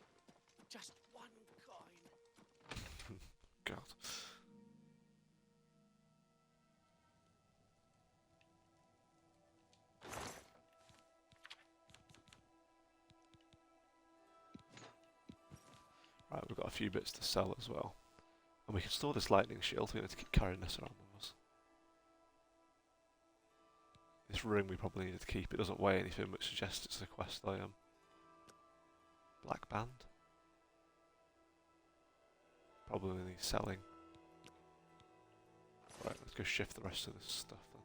Just one coin. God. Right, we've got a few bits to sell as well. And we can store this lightning shield, we don't have to keep carrying this around with us. This ring we probably need to keep, it doesn't weigh anything, which suggests it's a quest item. Black band. Probably needs selling. Right, let's go shift the rest of this stuff then.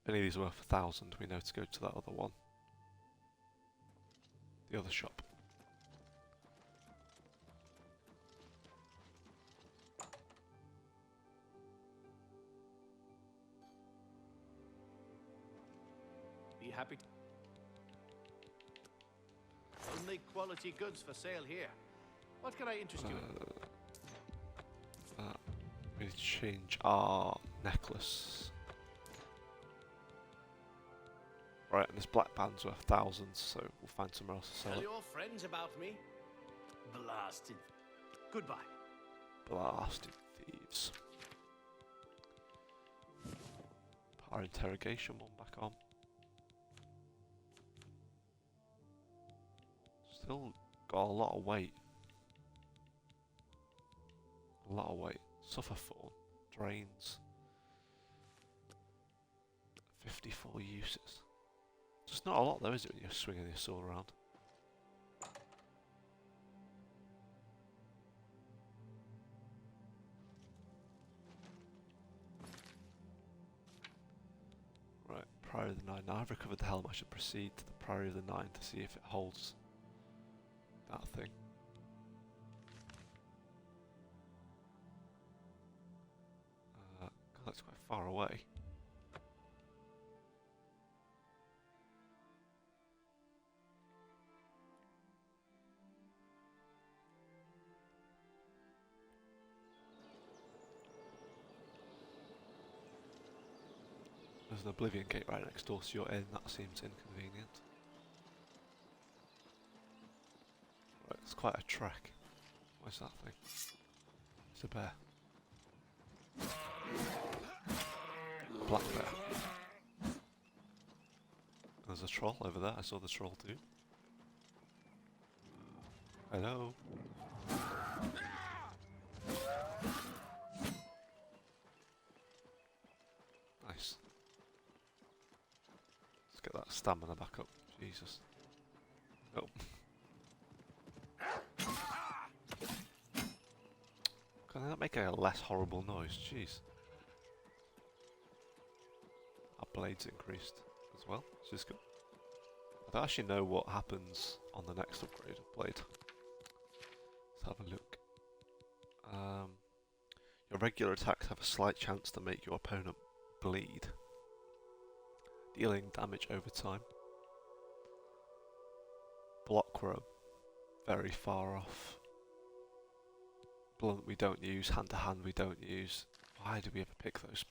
If any of these are worth 1,000, we know to go to that other one. The other shop. Be happy. Only quality goods for sale here. What can I interest you in? We need to change our necklace. Right, and this black band's worth thousands, so we'll find somewhere else to sell Tell it. your friends about me. Blasted. Goodbye. Blasted thieves. Put our interrogation one back on. Still got a lot of weight. A lot of weight. Suffer thorn. Drains. 54 uses. It's not a lot though, is it, when you're swinging your sword around? Right, Priory of the Nine. Now I've recovered the helm, I should proceed to the Priory of the Nine to see if it holds that thing. God, that's quite far away. There's an Oblivion gate right next door to your inn, that seems inconvenient. Right, it's quite a trek. What's that thing? It's a bear. Black bear. There's a troll over there, I saw the troll too. Hello? Nice. Let's get that stamina back up. Jesus. Oh. Can I not make a less horrible noise? Jeez. Our blades increased as well, which is good. I don't actually know what happens on the next upgrade of blade. Let's have a look. Your regular attacks have a slight chance to make your opponent bleed, dealing damage over time. Block we're very far off. Blunt we don't use, hand to hand we don't use. Why do we ever pick those?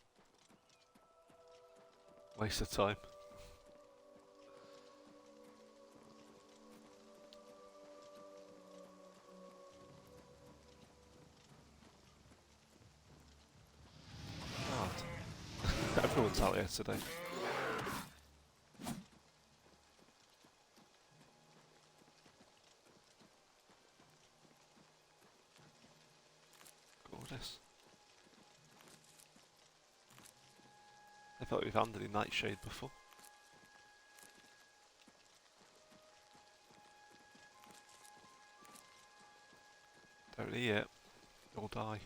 Waste of time. God. Everyone's out here today. Gorgeous. I felt we found any nightshade before. Don't eat it, you'll die.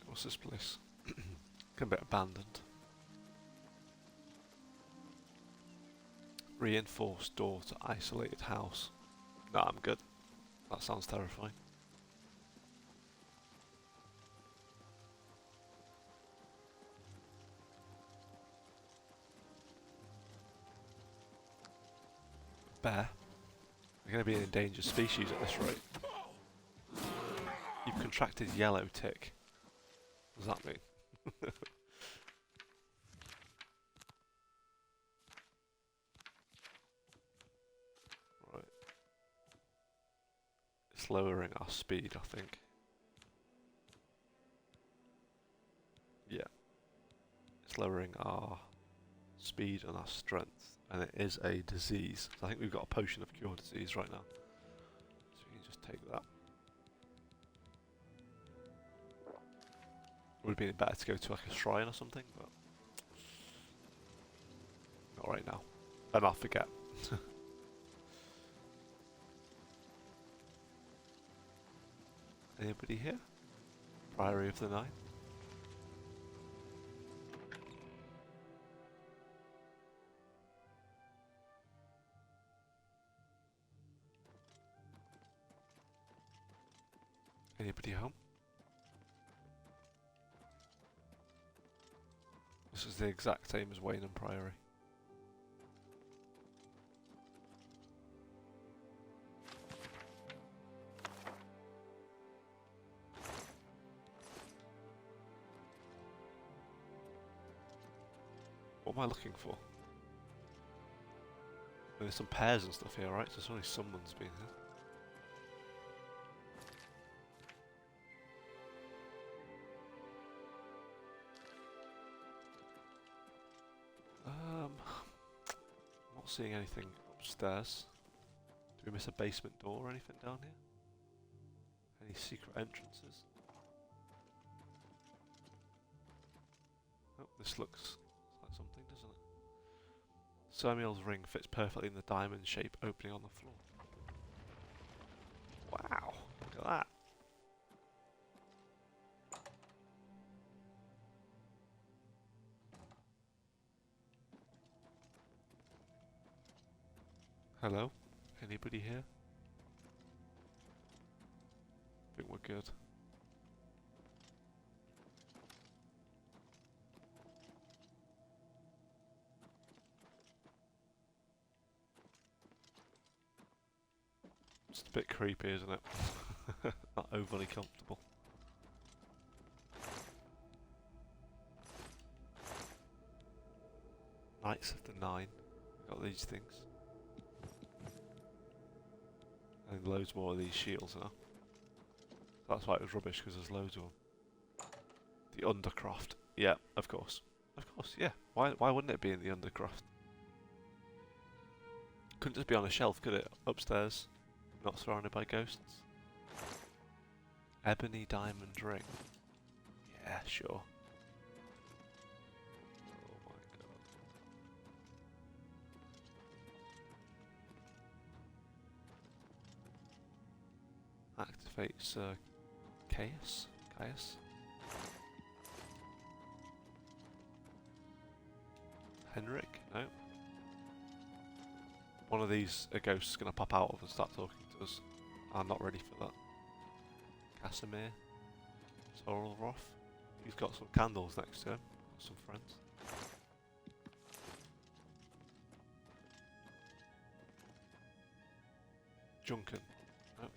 What's this place? A bit abandoned. Reinforced door to isolated house. Nah, I'm good. That sounds terrifying. Bear? We're going to be an endangered species at this rate. You've contracted yellow tick. What does that mean? Right. It's lowering our speed, I think. Yeah. It's lowering our speed and our strength. And it is a disease. So I think we've got a potion of cure disease right now. So we can just take that. Would have been better to go to like a shrine or something, but not right now. And I'll forget. Anybody here? Priory of the Nine? Anybody home? This is the exact same as Waynham Priory. What am I looking for? There's some pears and stuff here, right? So it's only someone's been here. Not seeing anything upstairs. Do we miss a basement door or anything down here? Any secret entrances? Oh, this looks like something, doesn't it? Samuel's ring fits perfectly in the diamond shape opening on the floor. Wow, look at that. Hello? Anybody here? I think we're good. It's a bit creepy, isn't it? Not overly comfortable. Knights of the Nine. We've got these things. And loads more of these shields now. That's why it was rubbish, because there's loads of them. The Undercroft. Yeah, of course. Of course, yeah. Why wouldn't it be in the Undercroft? Couldn't just be on a shelf, could it? Upstairs. Not surrounded by ghosts. Ebony diamond ring. Yeah, sure. Oh my god. Activates Caius? Caius? Henrik? No. One of these ghosts is going to pop out of and start talking to us. I'm not ready for that. Casimir? Torolroth. He's got some candles next to him. Got some friends. Junkin. No.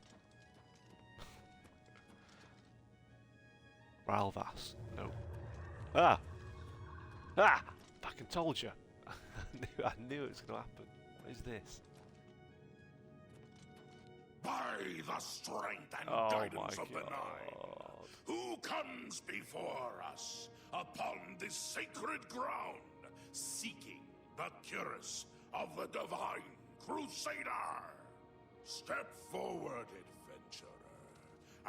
Ralvas. No. Ah! Ah! Fucking told you. I knew it was going to happen. What is this? By the strength and Oh guidance my of the Nine, who comes before us upon this sacred ground, seeking the cuirass of the Divine Crusader? Step forward, adventurer,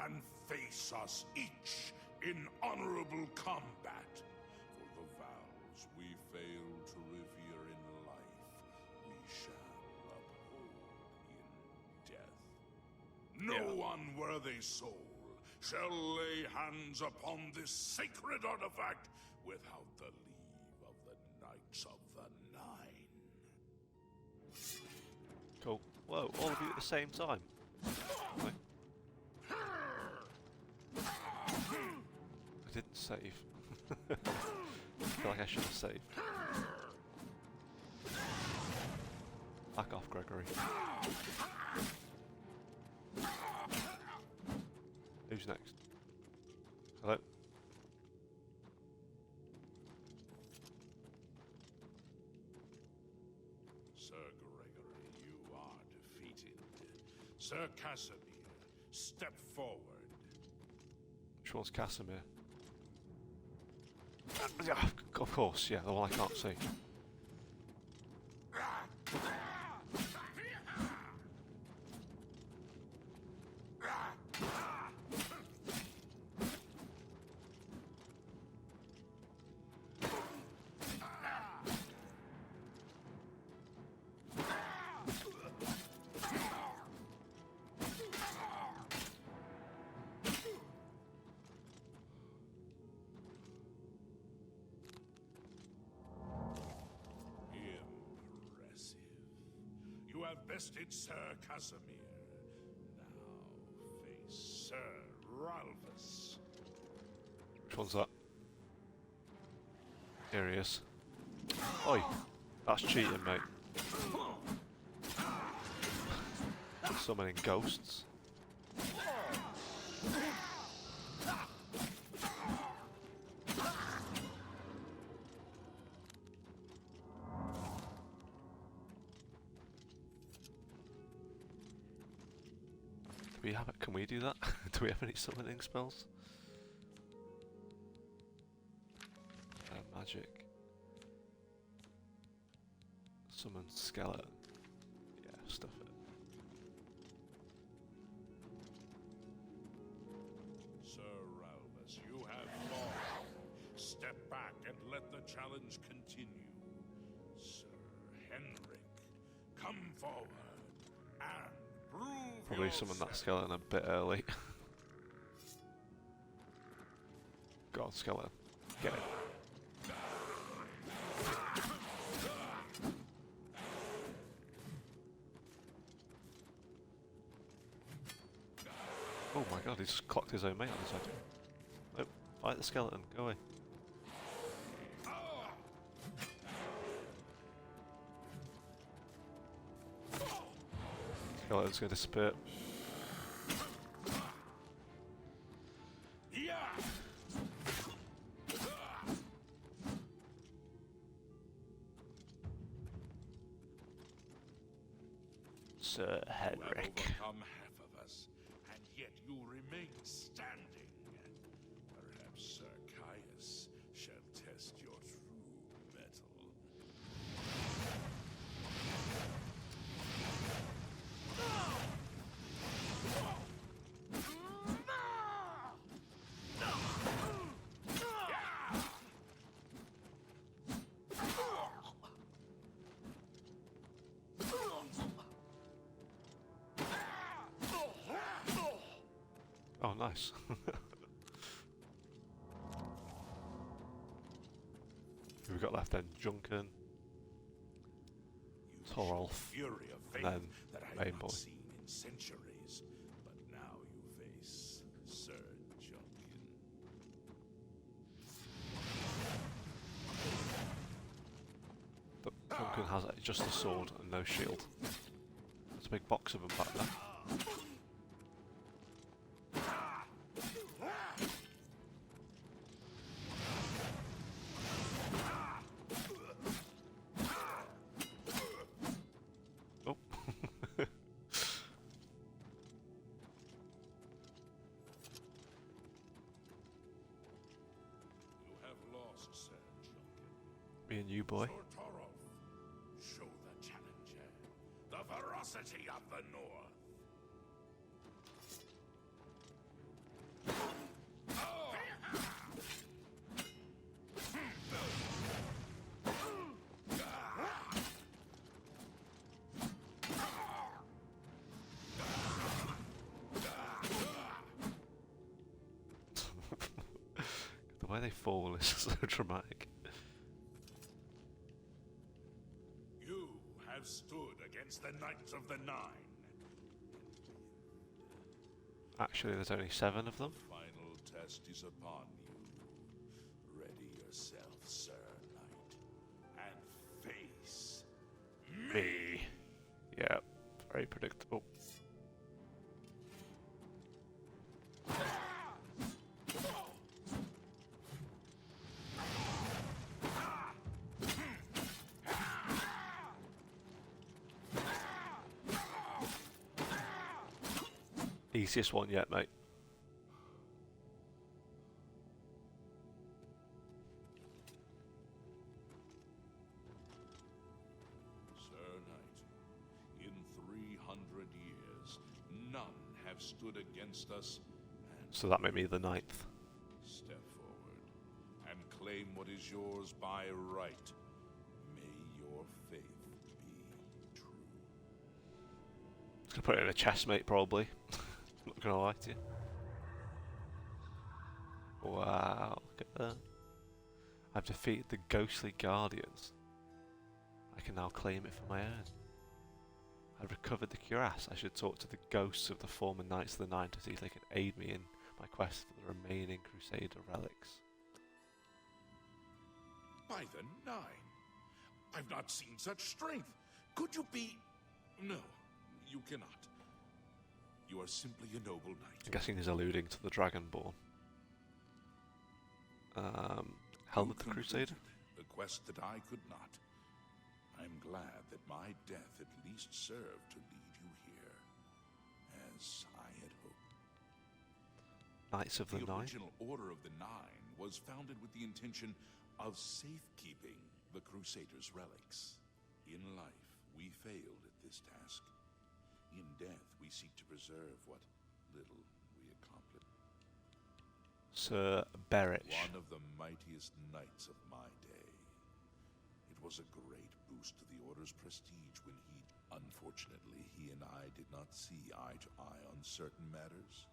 and face us each in honorable combat. For the vows we fail to revere in life, we shall uphold in death. No unworthy soul shall lay hands upon this sacred artifact without the leave of the Knights of the Nine. Cool. Whoa, all of you at the same time. Wait. I didn't save. I feel like I should have saved. Back off, Gregory. Who's next? Hello? Sir Gregory, you are defeated. Sir Casimir, step forward. Which one's Casimir? Yeah, of course, yeah, the one I can't see. Impressive. You have bested Sir Casimir. Now face Sir Ralvas. Which one's that? Here he is. Oi! That's cheating, mate. Summoning ghosts. Do we have it? Can we do that? Do we have any summoning spells? Magic. Summon skeleton. Yeah, stuff it. Sir Ralvas, you have fallen. Step back and let the challenge continue. Sir Henrik, come forward and prove Probably yourself. summon that skeleton a bit early. Go on, skeleton. Get it. Oh my god, he just clocked his own mate on his head. Nope, fight the skeleton, go away. Skeleton's gonna disappear. Sir Henrik. Overcome half of us, and yet you remain standing. Perhaps Sir Caius shall test your true mettle. Oh, nice. Who we got left then? Junkin, Torolf, Fury of and fate then that I Main have Boy. not seen in centuries. But now you face Sir Junkin. dragon has just a sword and no shield. There's a big box of them back there. Oh. You have lost, Sir Junkin. Me and you, boy. Tortorov, show the challenger the ferocity of the North. The way they fall is so dramatic. You have stood against the Knights of the Nine. Actually, there's only 7 of them. The final test is upon you. Ready yourself, Sir Knight, and face Me. Yeah, very predictable. Easiest one yet, mate. Sir Knight, in 300 years, none have stood against us, and So that made me the 9th. step forward and claim what is yours by right. May your faith be true. Gonna put it in a chest, mate, probably. Not gonna lie to you. Wow, look at that. I've defeated the ghostly guardians. I can now claim it for my own. I've recovered the cuirass. I should talk to the ghosts of the former Knights of the Nine to see if they can aid me in my quest for the remaining Crusader relics. By the Nine, I've not seen such strength. Could you be? No, you cannot. You are simply a noble knight. I'm guessing he's alluding to the Dragonborn. Helm of the Crusader? The quest that I could not. I'm glad that my death at least served to lead you here, as I had hoped. Knights of the The Nine? original Order of the Nine was founded with the intention of safekeeping the Crusaders' relics. In life, we failed at this task. In death, we seek to preserve what little we accomplished. Sir Berich. One of the mightiest knights of my day. It was a great boost to the Order's prestige when unfortunately, he and I did not see eye to eye on certain matters.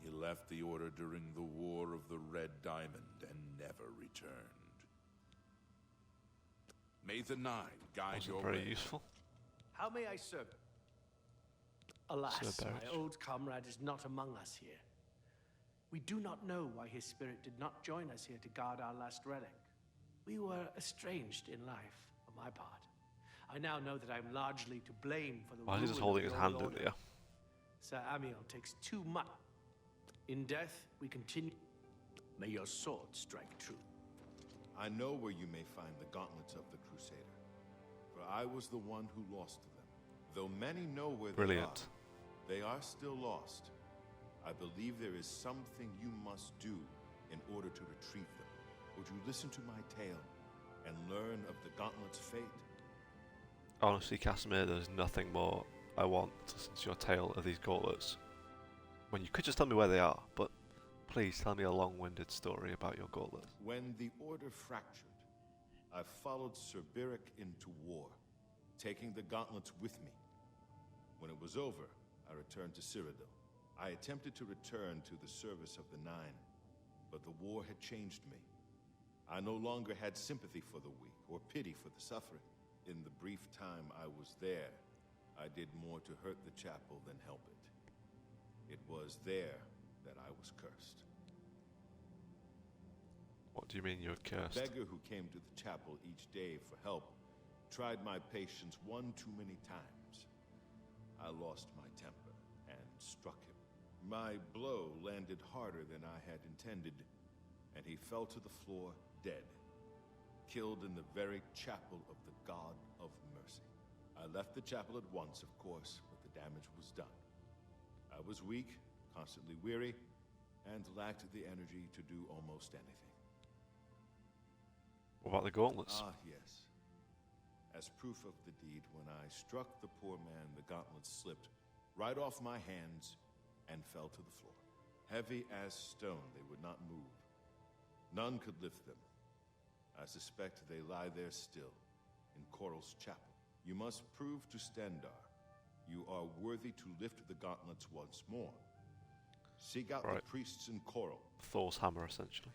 He left the Order during the War of the Red Diamond and never returned. May the Nine guide Wasn't your very way. useful. How may I serve? Alas, Sir my Barrett. old comrade is not among us here. We do not know why his spirit did not join us here to guard our last relic. We were estranged in life, for my part. I now know that I'm largely to blame for the Why is he just ruin of holding the his old hand in order. the air? Sir Amiel takes too much. In death, we continue. May your sword strike true. I know where you may find the gauntlets of the Crusader, for I was the one who lost them. Though many know where Brilliant. they are still lost. I believe there is something you must do in order to retrieve them. Would you listen to my tale and learn of the gauntlet's fate? Honestly, Casimir, there's nothing more I want to listen to your tale of these gauntlets. When you could just tell me where they are, but please tell me a long-winded story about your gauntlets. When the Order fractured, I followed Sir Beric into war, taking the gauntlets with me. When it was over, I returned to Cyrodiil. I attempted to return to the service of the Nine, but the war had changed me. I no longer had sympathy for the weak or pity for the suffering. In the brief time I was there, I did more to hurt the chapel than help it. It was there that I was cursed. What do you mean you were A cursed? beggar who came to the chapel each day for help tried my patience one too many times. I lost my temper and struck him. My blow landed harder than I had intended, and he fell to the floor dead, killed in the very chapel of the God of Mercy. I left the chapel at once, of course, but the damage was done. I was weak, constantly weary, and lacked the energy to do almost anything. What about the gauntlets? Ah, yes. As proof of the deed, when I struck the poor man, the gauntlets slipped right off my hands and fell to the floor. Heavy as stone, they would not move. None could lift them. I suspect they lie there still, in Coral's chapel. You must prove to Stendarr you are worthy to lift the gauntlets once more. Seek out the priests in Coral. Thor's hammer, essentially.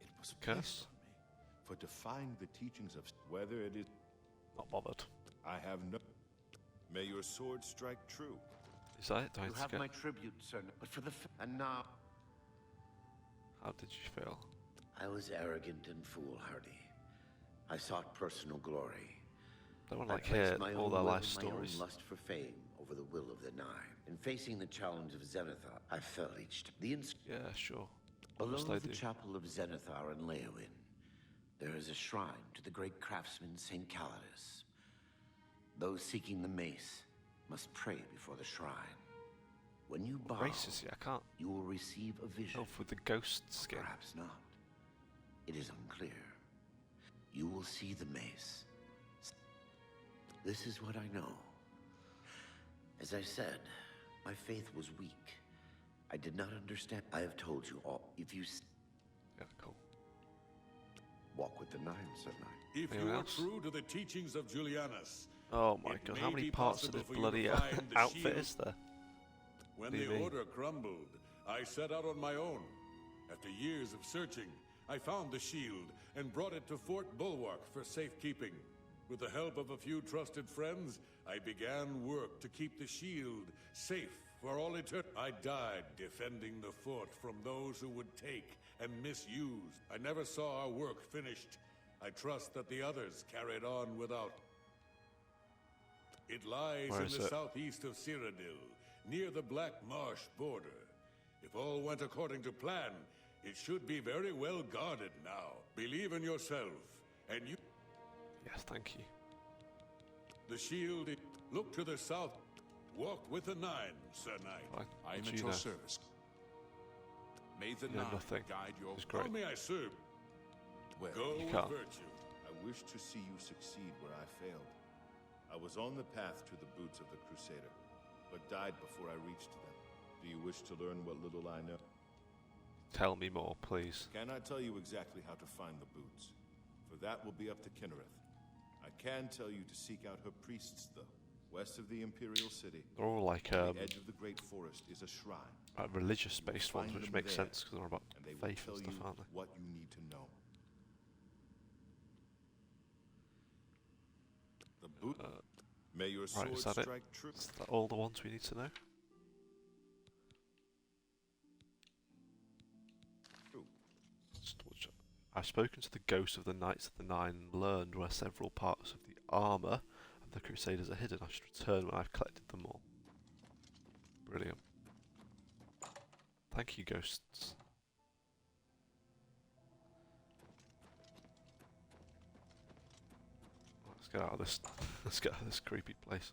It was Curse? placed on me for defying the teachings of whether it is... Not bothered. I have no... May your sword strike true. Is that it? Do I You to have get... my tribute, sir, but for the... And now... How did you feel? I was arrogant and foolhardy. I sought personal glory. Don't want I to like placed hear my all own their will life and my own stories. lust for fame over the will of the Nine. In facing the challenge of Zenithar, I fell each to Yeah, sure. Below Must I the do? chapel of Zenithar and Leowyn, there is a shrine to the great craftsman St. Calidus. Those seeking the mace must pray before the shrine. When you bow, Racist, yeah, I can't. you will receive a vision. Oh, with the ghost skin. Perhaps not. It is unclear. You will see the mace. This is what I know. As I said, my faith was weak. I did not understand. I have told you all. If you Yeah, cool. walk with the Nine, Sir Knight. If Anyone you are else? true to the teachings of Julianus, Oh my it god, may how many be parts of possible this for you bloody to find the outfit shield. is there? when What do you the mean? order crumbled, I set out on my own. After years of searching, I found the shield and brought it to Fort Bulwark for safekeeping. With the help of a few trusted friends, I began work to keep the shield safe for all eternity. I died defending the fort from those who would take and misuse. I never saw our work finished. I trust that the others carried on without. It lies Where in is the it? southeast of Cyrodiil, near the Black Marsh border. If all went according to plan, it should be very well guarded now. Believe in yourself, and you... Yes, thank you. The shield... Look to the south. Walk with the Nine, Sir Knight. Fine. I am What do at you your know? service. May the Yeah, Nine nothing. guide your... It's great. How may I serve? Well, Go You with can't. virtue. I wish to see you succeed where I failed. I was on the path to the boots of the Crusader, but died before I reached them. Do you wish to learn what little I know? Tell me more, please. Cannot tell you exactly how to find the boots, for that will be up to Kinnereth. I can tell you to seek out her priests, though. West of the Imperial City, They're all like on the edge of the Great Forest, is a shrine, religious-based ones, find which them makes there, sense because they're about and they will faith tell and you stuff, aren't they? what you need to know. The boot. May your sword Right, is that it? strike true. Is that all the ones we need to know? Just double check. I've spoken to the ghost of the Knights of the Nine and learned where several parts of the armour of the Crusaders are hidden. I should return when I've collected them all. Brilliant. Thank you, ghosts. Let's get out of this. Let's get out of this creepy place.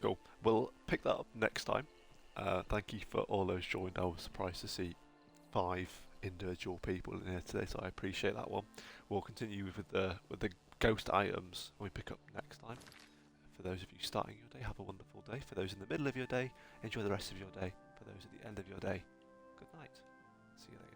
Cool. We'll pick that up next time. Thank you for all those joined. I was surprised to see 5 individual people in here today, so I appreciate that one. We'll continue with the ghost items when we pick up next time. For those of you starting your day, have a wonderful day. For those in the middle of your day, enjoy the rest of your day. For those at the end of your day, good night. See you later.